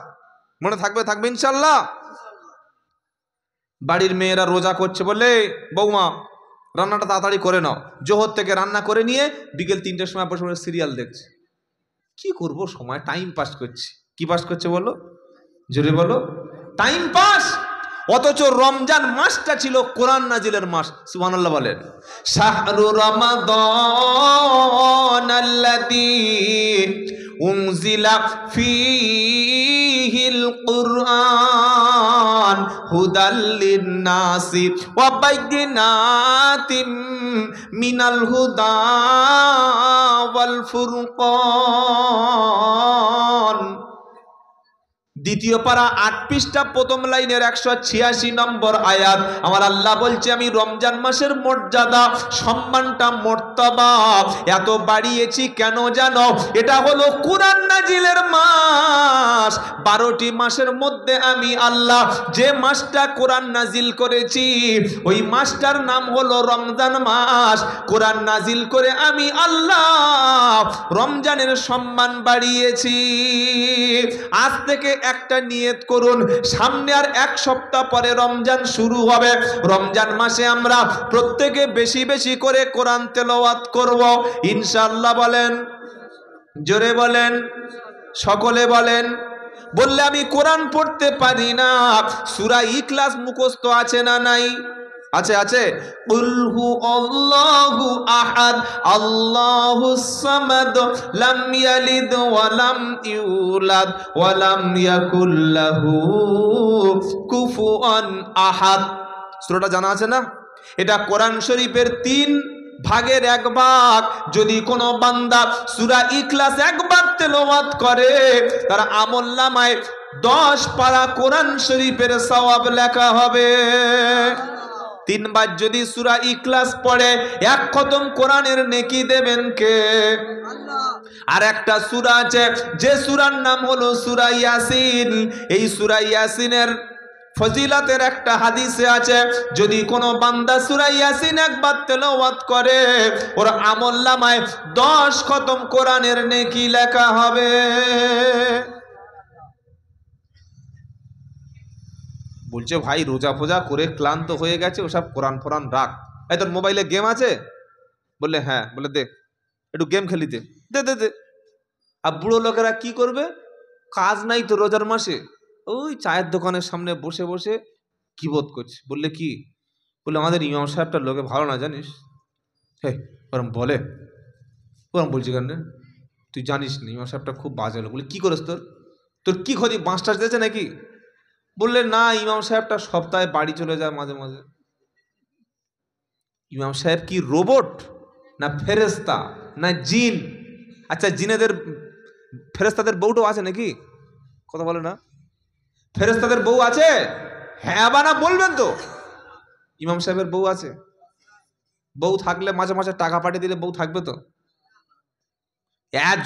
মনে থাকবে? থাকবে ইনশাল্লাহ। বাড়ির মেয়েরা রোজা করছে বলে বৌমা রান্নাটা তাড়াতাড়ি করে নাও। জোহর থেকে রান্না করে নিয়ে বিকেল 3টের সময় বসে বসে সিরিয়াল দেখছে। কি করব, সময় টাইম পাস করছি। কি পাস করছে বলো? জোরে বলো। Time pass. অথচ রমজান মাসটা ছিল কোরআন নাজিলের মাস। সুবহানাল্লাহ বলেন। শাহরু রমাদানাল্লাযী উনজিলা ফীহিল কুরআন হুদাল লিন-নাসি ওয়া বাইয়িনাতিম মিনাল হুদা ওয়াল ফুরকান। দ্বিতীয় পারা 8 পৃষ্ঠা প্রথম লাইনের 186 নম্বর আয়াত। আমার আল্লাহ বলছে আমি রমজান মাসের মর্যাদা, সম্মানটা, মর্তবা এত বাড়িয়েছি কেন জানো? এটা হলো কুরআন নাজিলের মাস। 12টি মাসের মধ্যে আমি আল্লাহ যে মাসটা কোরআন নাজিল করেছি ওই মাসটার নাম হলো রমজান মাস। কোরআন নাজিল করে আমি আল্লাহ রমজানের সম্মান বাড়িয়েছি। আজ থেকে একটা নিয়ত করুন, সামনে আর 1 সপ্তাহ পরে রমজান শুরু হবে। রমজান মাসে আমরা প্রত্যেকে বেশি বেশি করে কোরআন তেলাওয়াত করব ইনশাআল্লাহ। বলেন, জোরে বলেন। সকলে বলেন। বললে আমি কোরআন পড়তে পারি না। সূরা ইখলাস মুখস্থ আছে না নাই? আছে, আছে। কুল হু আল্লাহু আহাদ আল্লাহুস সামাদ লাম ইয়ালিদ ওয়া লাম ইউলাদ ওয়া লাম ইয়াকুল লাহু কুফুয়ান আহাদ। সূরাটা জানা আছে না? এটা কোরআন শরীফের 3 ভাগের 1 ভাগ। যদি কোনো বান্দা সূরা ইখলাস একবার তেলাওয়াত করে, তার আমলনামায় 10 পারা কোরআন শরীফের সওয়াব লেখা হবে। 3 বার যদি সূরা ইখলাস পড়ে 1 খতম কোরআনের নেকি দেবেন কে? আল্লাহ। আর একটা সূরা আছে, যে সূরার নাম হলো সূরা ইয়াসিন। এই সূরা ইয়াসিনের ফজিলতের একটা হাদিসে আছে, যদি কোনো বান্দা সূরা ইয়াসিন একবার তেলাওয়াত করে, ওর আমলনামায় 10 খতম কোরআনের নেকি লেখা হবে। বলছে ভাই রোজা ফোজা করে ক্লান্ত হয়ে গেছে, ওসব কোরআন ফোরান রাখ। এই তোর মোবাইলে গেম আছে? বললে হ্যাঁ। বলে দে একটু গেম খেলিতে, দে দে দে। আর বুড়ো লোকেরা কি করবে? কাজ নাই তো রোজার মাসে, ওই চায়ের দোকানের সামনে বসে বসে কিবোধ করছে। বললে কি? বলে আমাদের ইমাম সাহেবটা লোকে ভালো না জানিস? হে ওরম বলে? ওরম বলছি কেন? তুই জানিস না ইমাম সাহেবটা খুব বাজে লোক। বলে কি করিস? তোর তোর কি ক্ষতি? 5 টাস দিয়েছে নাকি? বললে না, ইমাম সাহেবটা সপ্তাহে বাড়ি চলে যায় মাঝে মাঝে। ইমাম সাহেব কি রোবট না ফেরেস্তা না জিন? আচ্ছা জিনেদের ফেরেস্তাদের বউটাও আছে নাকি? কথা বলে না? ফেরেস্তাদের বউ আছে? হ্যাঁ বা না বলবেন তো? ইমাম সাহেবের বউ আছে? বউ থাকলে মাঝে মাঝে টাকা পাঠিয়ে দিলে বউ থাকবে তো?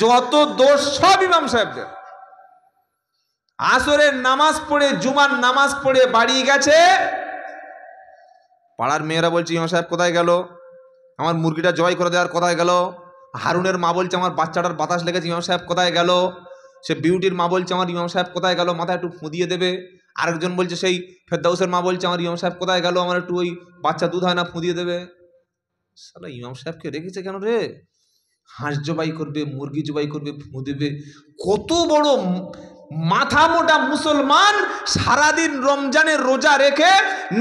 যত দোষ সব ইমাম সাহেবদের। আসরের নামাজ পড়ে, জুমার নামাজ পড়ে বাড়ি গেছে, পাড়ার মেয়েরা বলছে ইমাম সাহেব কোথায় গেল? আমার মুরগিটা জবাই করে দেওয়ার কোথায় গেল? হারুনের মা বলছে আমার বাচ্চাটার বাতাস লেগেছে, ইমাম সাহেব কোথায় গেল? সে বিউটির মা বলছে আমার ইমাম সাহেব কোথায় গেল, মাথায় একটু ফুঁদিয়ে দেবে। আরেকজন বলছে সেই ফেরদাউসের মা বলছে আমার ইমাম সাহেব কোথায় গেল, আমার একটু ওই বাচ্চা দুধ হয় না ফুঁদিয়ে দেবে। শালা ইমাম সাহেবকে রেখেছে কেন রে? হাঁস জবাই করবে, মুরগি জবাই করবে, ফুঁ দেবে। কত বড় মাথা মোটা মুসলমান! সারাদিন রমজানের রোজা রেখে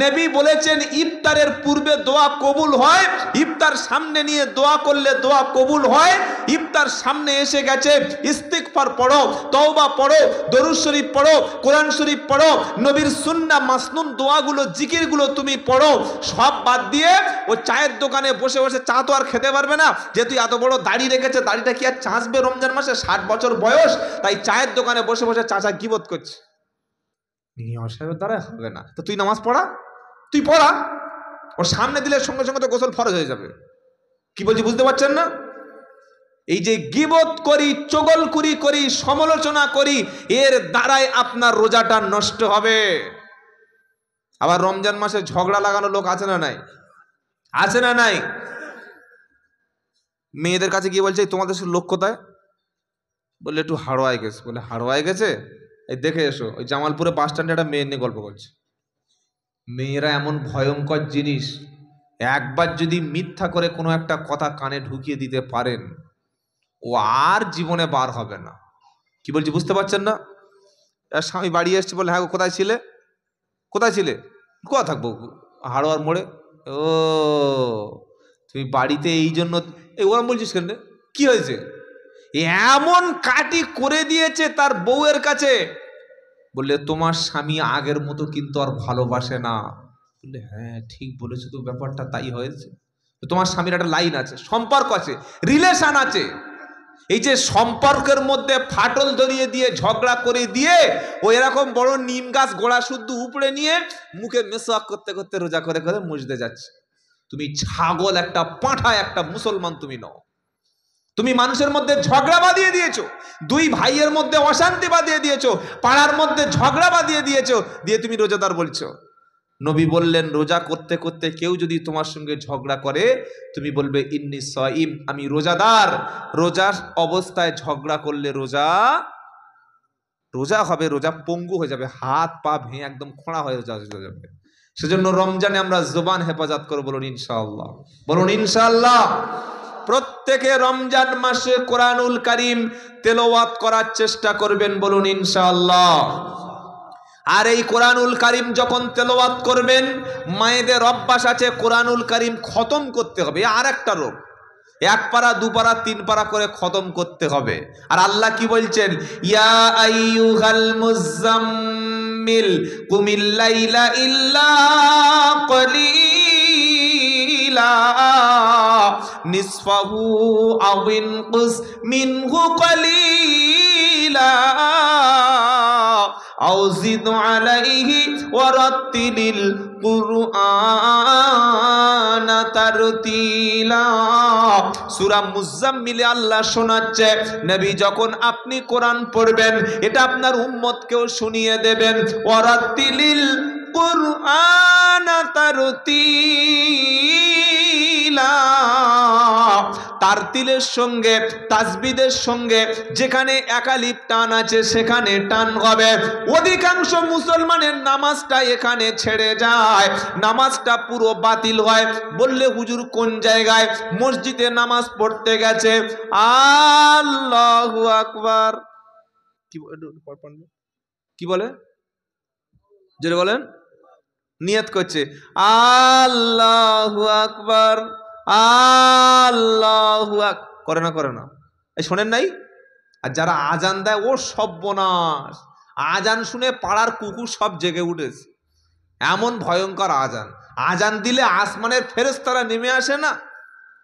নবী বলেছেন ইফতারের পূর্বে দোয়া কবুল হয়, ইফতার সামনে নিয়ে দোয়া করলে দোয়া কবুল হয়। ইফতার সামনে এসে গেছে, ইস্তিগফার পড়ো, তওবা পড়ো, দরুদ শরীফ পড়ো, কোরআন শরীফ পড়ো, নবীর সুন্নাহ মাসনুন দোয়াগুলো জিকিরগুলো তুমি পড়ো। সব বাদ দিয়ে ও চায়ের দোকানে বসে বসে চা তো আর খেতে পারবে না, যেহেতু এত বড় দাড়ি রেখেছে, দাড়িটা কি আর চাঁচবে রমজান মাসে? 60 বছর বয়স, তাই চায়ের দোকানে বসে বসে চাচা গীবত করছে। ইমাম সাহেবের দ্বারা হবে না, তো তুই নামাজ পড়া, তুই পড়া। ওর সামনে দিলে সঙ্গে সঙ্গে তো গোসল ফরজ হয়ে যাবে। কি বলছি বুঝতে পারছেন না? এই যে গীবত করি, চগলখুরি করি, সমালোচনা করি, এর দ্বারাই আপনার রোজাটা নষ্ট হবে। আবার রমজান মাসে ঝগড়া লাগানো লোক আছে না নাই? আছে না নাই? মেয়েদের কাছে গিয়ে বলছে তোমাদের লোক কোথায়? বললে একটু হাড়োয়ায় গেছে। বলে হাড়োয়ায় গেছে? এই দেখে এসো, ওই জামালপুরে বাস স্ট্যান্ডে একটা মেয়ে নিয়ে গল্প করছে। মেয়েরা এমন ভয়ঙ্কর জিনিস, একবার যদি মিথ্যা করে কোনো একটা কথা কানে ঢুকিয়ে দিতে পারেন, ও আর জীবনে বার হবে না। কি বলছি বুঝতে পারছেন না? স্বামী বাড়ি এসছে, বলে হ্যাঁ কোথায় ছিলে? কোথায় ছিলে? কোথা থাকবো? হাড়োয়ার মোড়ে। ও তুমি বাড়িতে এই জন্য এই ওরম বলছিস কেন? কি হয়েছে? এমন কাটি করে দিয়েছে তার বউয়ের কাছে। বললে তোমার স্বামী আগের মতো কিন্তু আর ভালোবাসে না। বললে হ্যাঁ ঠিক বলেছো তো, ব্যাপারটা তাই হয়েছে। তোমার স্বামীর একটা লাইন আছে, সম্পর্ক আছে, রিলেশন আছে। এই যে সম্পর্কের মধ্যে ফাটল ধরিয়ে দিয়ে, ঝগড়া করে দিয়ে, ও এরকম বড় নিম গাছ গোড়া শুদ্ধ উপড়ে নিয়ে মুখে মেসওয়াক করতে করতে রোজা করে করে মুজতে যাচ্ছে। তুমি ছাগল একটা, পাঁঠা একটা, মুসলমান তুমি নও। তুমি মানুষের মধ্যে ঝগড়া বাঁধিয়ে দিয়েছো, 2 ভাইয়ের মধ্যে অশান্তি বাঁধিয়ে দিয়েছো, পাড়ার মধ্যে ঝগড়া বাঁধিয়ে দিয়েছো, দিয়ে তুমি রোজাদার বলছো। নবী বললেন রোজা করতে করতে কেউ যদি তোমার সঙ্গে ঝগড়া করে, তুমি বলবে ইন্নী সাইম, আমি রোজাদার। রোজার অবস্থায় ঝগড়া করলে রোজা রোজা হবে, রোজা পঙ্গু হয়ে যাবে, হাত পা ভেঙে একদম খোঁড়া হয়ে যাবে। সেজন্য রমজানে আমরা জবান হেফাজত করব। বলুন ইনশাআল্লাহ, বলুন ইনশাআল্লাহ। প্রত্যেকে রমজান মাসে কোরআনুল কারীম তেলাওয়াত করার চেষ্টা করবেন, বলুন ইনশাআল্লাহ। আর এই কোরআনুল কারীম যখন তেলাওয়াত করবেন, মায়েদের অভ্যাস আছে কোরআনুল কারীম খতম করতে হবে। আর একটা রোগ, এক পারা দু পারা তিন পারা করে খতম করতে হবে। আর আল্লাহ কি বলছেন, ইয়া আইয়ুহাল মুজাম্মিল কুমিল লাইলা ইল্লা কলিলা নিসফাহু আও ইনকুস মিনহু কলিলা আও জিদ আলাইহি ওয়ারাত্তিলিল কুরআনা তারতিলা। সূরা মুজাম্মিলে আল্লাহ শোনাচ্ছে, নবী যখন আপনি কোরআন পড়বেন এটা আপনার উম্মতকেও শুনিয়ে দেবেন। ওয়ারাত্তিলিল কুরআনা তারতিলা, তারতিলের সঙ্গে তাসবিদের সঙ্গে যেখানে একালিপ টান আছে সেখানে টান হবে। অধিকাংশ মুসলমানের নামাজটা এখানে ছেড়ে যায়, নামাজটা পুরো বাতিল হয়। বললে হুজুর কোন জায়গায়? মসজিদে নামাজ পড়তে গেছে, আল্লাহু আকবার, কি বলে জোরে বলেন, নিয়ত করছে আল্লাহু আকবার আল্লাহু আকবার, করে না এই শোনেন নাই? আর যারা আজান দেয় ও সর্বনাশ, আজান শুনে পাড়ার কুকুর সব জেগে উঠেছে, এমন ভয়ঙ্কর আজান। আজান দিলে আসমানের ফেরেশতারা নেমে আসে না।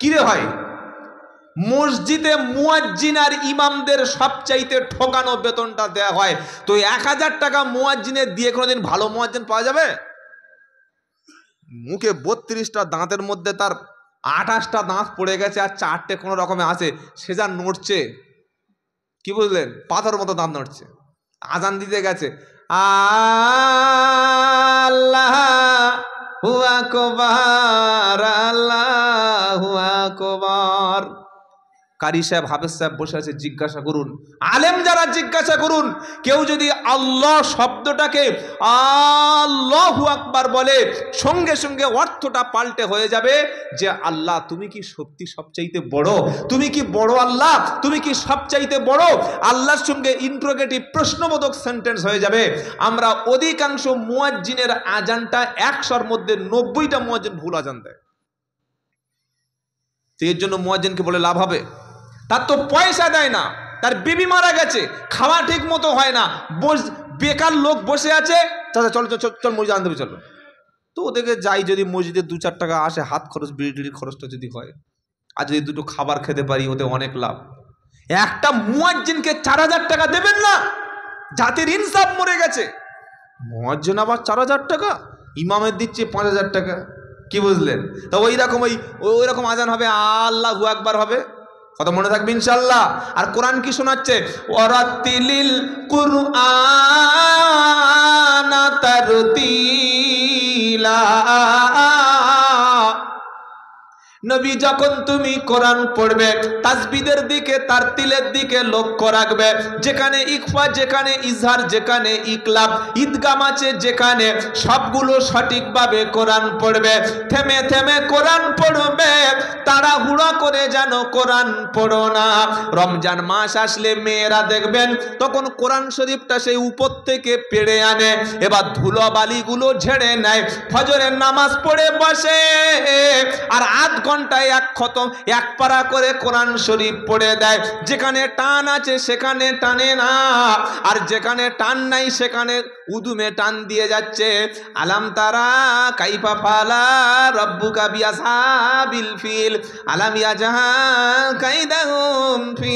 কিরে ভাই, মসজিদে মুয়াজ্জিন আর ইমামদের সবচাইতে ঠকানো বেতনটা দেয়া হয়, তো 1000 টাকা মুয়াজ্জিনের দিয়ে কোনোদিন ভালো মুয়াজ্জিন পাওয়া যাবে? মুখে 32টা দাঁতের মধ্যে তার 28টা দাঁত পড়ে গেছে আর 4টে কোনো রকমে আছে, সে যা নড়ছে, কি বুঝলেন, পাথর মতো দাঁত নড়ছে, আজান দিতে গেছে আল্লাহু আকবার আল্লাহু আকবার। কারি সাহেব হাফেজ সাহেব বসে আছে, জিজ্ঞাসা করুন, আলেম যারা জিজ্ঞাসা করুন, কেউ যদি আল্লাহ শব্দটাকে আল্লাহু আকবার বলে সঙ্গে সঙ্গে অর্থটা পাল্টে হয়ে যাবে যে আল্লাহ তুমি কি সত্যি সবচাইতে বড়, তুমি কি বড় আল্লাহ, তুমি কি সবচাইতে বড়। আল্লাহর সঙ্গে ইন্ট্রোগেটিভ প্রশ্নবোধক সেন্টেন্স হয়ে যাবে। আমরা অধিকাংশ মুয়াজ্জিনের আজানটা 100-র মধ্যে 90টা মুয়াজ্জিন ভুল আজান দেয়। এর জন্য মুয়াজ্জিনকে বলে লাভ হবে? তার তো পয়সা দেয় না, তার বিবি মারা গেছে, খাওয়া ঠিক মতো হয় না, বেকার লোক বসে আছে, চাচা চল চল চল মসজিদে আনতে হবে চলো, তো ওদেরকে যাই, যদি মসজিদে 2-4 টাকা আসে হাত খরচ, বিড়ির খরচটা যদি হয়, আর যদি দুটো খাবার খেতে পারি ওতে অনেক লাভ। একটা মুয়াজ্জিনকে 4000 টাকা দেবেন না, জাতির ইনসাফ মরে গেছে। মুয়াজ্জিন আবার 4000 টাকা, ইমামের দিচ্ছে 5000 টাকা, কি বুঝলেন? তা ওই রকম আজান হবে, আল্লাহু আকবার হবে, কথা মনে থাকবে ইনশাআল্লাহ। আর কোরআন কি শোনাচ্ছে, ওয়ারাতিলিল কুরআনা তারতিলা। নবী যখন তুমি কোরআন পড়বে তাসবিদের দিকে তারতিলের দিকে লক্ষ্য রাখবে, যেখানে ইকফা, যেখানে ইজহার, যেখানে ইকলাব, ঈদগাম আছে যেখানে, সবগুলো সঠিকভাবে কোরআন পড়বে। থেমে থেমে কোরআন পড়বে, তাড়াহুড়া করে যেন কোরআন পড়ো না। রমজান মাস আসলে মেয়েরা দেখবেন তখন কোরআন শরীফটা সেই উপর থেকে পেড়ে আনে, এবার ধুলোবালিগুলো ঝেড়ে নেয়, ফজরের নামাজ পড়ে বসে, আর আধ ঘন্টায় 1 খতম 1 পারা করে কোরআন শরীফ পড়ে দেয়। যেখানে টান আছে সেখানে টানে না, আর যেখানে টান নাই সেখানে উদুমে টান দিয়ে যাচ্ছে। আলাম তারা কাইফা ফালা রব্বুকা বিআসহাবিল ফিল আলাম ইয়াজহা কাইদাহুম ফি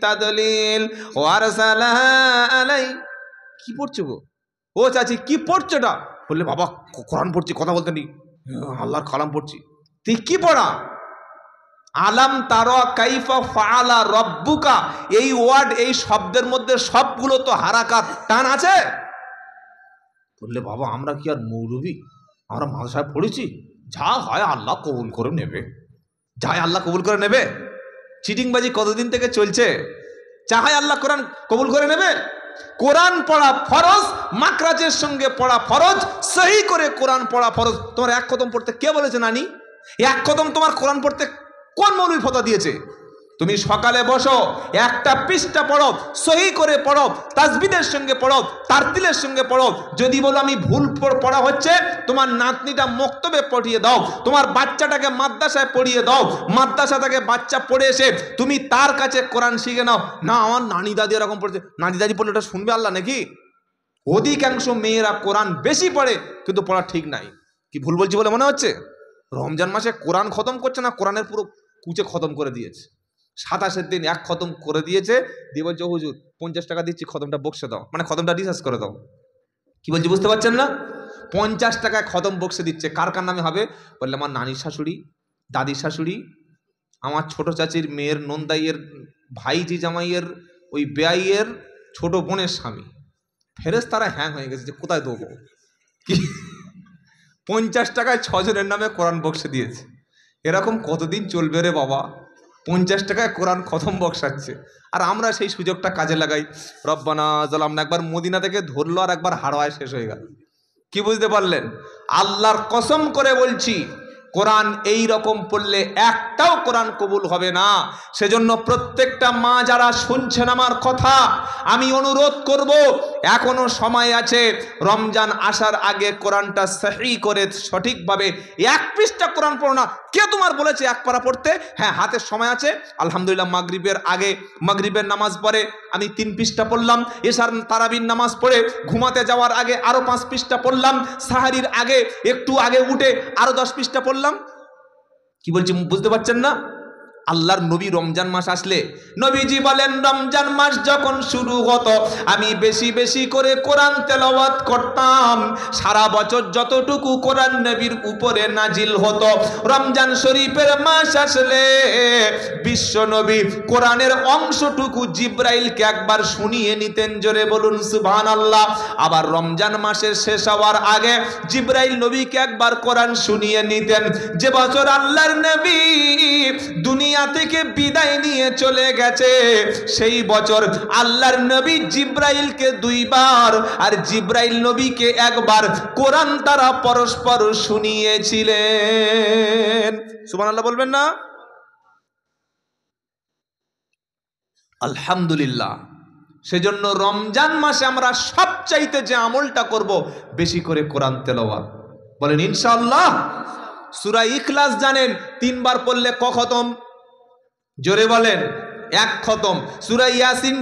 তাদলিল ওয়ারসালা আলাই। কি পড়ছো গো? ও চাচি কি পড়ছোটা? বললে বাবা কোরআন পড়ছি, কথা বলতে নেই, আল্লাহর কালাম পড়ছি। তুই কি পড়া? আলাম তারা কাইফা ফাআলা রব্বুকা, এই ওয়ার্ড, এই শব্দের মধ্যে সবগুলো তো হারাকাত, টান আছে। বললে বাবা আমরা কি আর মৌলবি, আমরা মাদ্রাসায় পড়েছি, যা হয় আল্লাহ কবুল করে নেবে, যাই আল্লাহ কবুল করে নেবে। চিটিংবাজি কতদিন থেকে চলছে, চাই আল্লাহ কোরআন কবুল করে নেবে। কোরআন পড়া ফরজ, মাকরাজের সঙ্গে পড়া ফরজ, সহি করে কোরআন পড়া ফরজ। তোমার 1 খতম পড়তে কে বলেছে নানি? 1 খতম তোমার কোরআন পড়তে কোন মৌলবী ফতোয়া দিয়েছে? তুমি সকালে বসো, একটা পৃষ্ঠা পড়ো, সহি করে পড়ো, তাসবিদের সঙ্গে পড়ো, তারতিলের সঙ্গে পড়ো। যদি বলো আমি ভুল পড়া হচ্ছে, তোমার নাতনিটা মক্তবে পড়িয়ে দাও, তোমার বাচ্চাটাকে মাদ্রাসায় পড়িয়ে দাও, মাদ্রাসা থেকে বাচ্চা পড়ে এসে তুমি তার কাছে কোরআন শিখে নাও। না আমার নানি দাদি এরকম পড়ছে, নানি দাদি পড়লে ওটা শুনবে আল্লাহ নাকি? অধিকাংশ মেয়েরা কোরআন বেশি পড়ে কিন্তু পড়া ঠিক নাই। কি ভুল বলছি বলে মনে হচ্ছে? রমজান মাসে কোরআন খতম করছে না, কোরআনের পুরো কুচে খতম করে দিয়েছে। 27-এর দিন এক খতম করে দিয়েছে, দিয়ে বলছে হুজুর 50 টাকা দিচ্ছি, খতমটা বক্সে দাও, মানে খতমটা রিসার্চ করে দাও। কি বলছি বুঝতে পারছেন না? 50 টাকায় খতম বক্সে দিচ্ছে। কার কার নামে হবে? বললে আমার নানির শাশুড়ি, দাদির শাশুড়ি, আমার ছোট চাচির মেয়ের নন্দাইয়ের ভাইজি জামাইয়ের ওই বেআইয়ের ছোট বোনের স্বামী। ফেরেশতারা হ্যাং হয়ে গেছে যে কোথায় দেবো। কি 50 টাকায় 6 জনের নামে কোরআন বক্সে দিয়েছে। এরকম কতদিন চলবে রে বাবা? 50 টাকায় কোরআন খতম বক্সাচ্ছে, আর আমরা সেই সুযোগটা কাজে লাগাই। রব্বানা জালামনা একবার মদিনা থেকে ধরলো, আর একবার হাড়োয়ায় শেষ হয়ে গেল। কি বুঝতে পারলেন? আল্লাহর কসম করে বলছি, কোরআন এই রকম পড়লে একটাও কোরআন কবুল হবে না। সেজন্য প্রত্যেকটা মা যারা শুনছেন আমার কথা, আমি অনুরোধ করব, এখনো সময় আছে। রমজান আসার আগে কোরআনটা সহি করে সঠিকভাবে 1 পৃষ্ঠা কোরআন পড়ো না। কে তোমার বলেছে 1 পারা পড়তে? হ্যাঁ, হাতের সময় আছে, আলহামদুলিল্লাহ। মাগরিবের আগে, মাগরিবের নামাজ পড়ে আমি 3 পৃষ্ঠা পড়লাম, এশার তারাবির নামাজ পড়ে ঘুমাতে যাওয়ার আগে আরো 5 পৃষ্ঠা পড়লাম, সাহারির আগে একটু আগে উঠে আরো 10 পৃষ্ঠা পড়লাম। কি বলছি বুঝতে পারছেন না? আল্লাহর নবী রমজান মাস আসলে নবীজি বলেন, রমজান মাস যখন শুরু হতো আমি বেশি বেশি করে কোরআন তেলাওয়াত করতাম। সারা বছর যতটুকু কোরআন নবীর উপরে নাজিল হতো, রমজান শরীফের মাস আসলে বিশ্ব নবী কোরআনের অংশটুকু জিব্রাইলকে একবার শুনিয়ে নিতেন। জোরে বলুন সুবহানাল্লাহ। আবার রমজান মাসের শেষ হওয়ার আগে জিব্রাইল নবীকে একবার কোরআন শুনিয়ে নিতেন। যে বছর আল্লাহর নবী দুনিয়া থেকে বিদায় নিয়ে চলে গেছে, সেই বছর আল্লাহর নবী জিব্রাইলকে 2 বার আর জিব্রাইল নবীকে 1 বার কোরআন তারা পরস্পর শুনিয়েছিলেন। সুবহানাল্লাহ বলবেন না? আলহামদুলিল্লাহ। সেজন্য রমজান মাসে আমরা সবচাইতে যে আমলটা করব, বেশি করে কোরআন তেলাওয়াত। বলেন ইনশাআল্লাহ। সূরা ইখলাস জানেন 3 বার পড়লে ক খতম? জোরে বলেন, 1 খতম। সূরা ইয়াসিন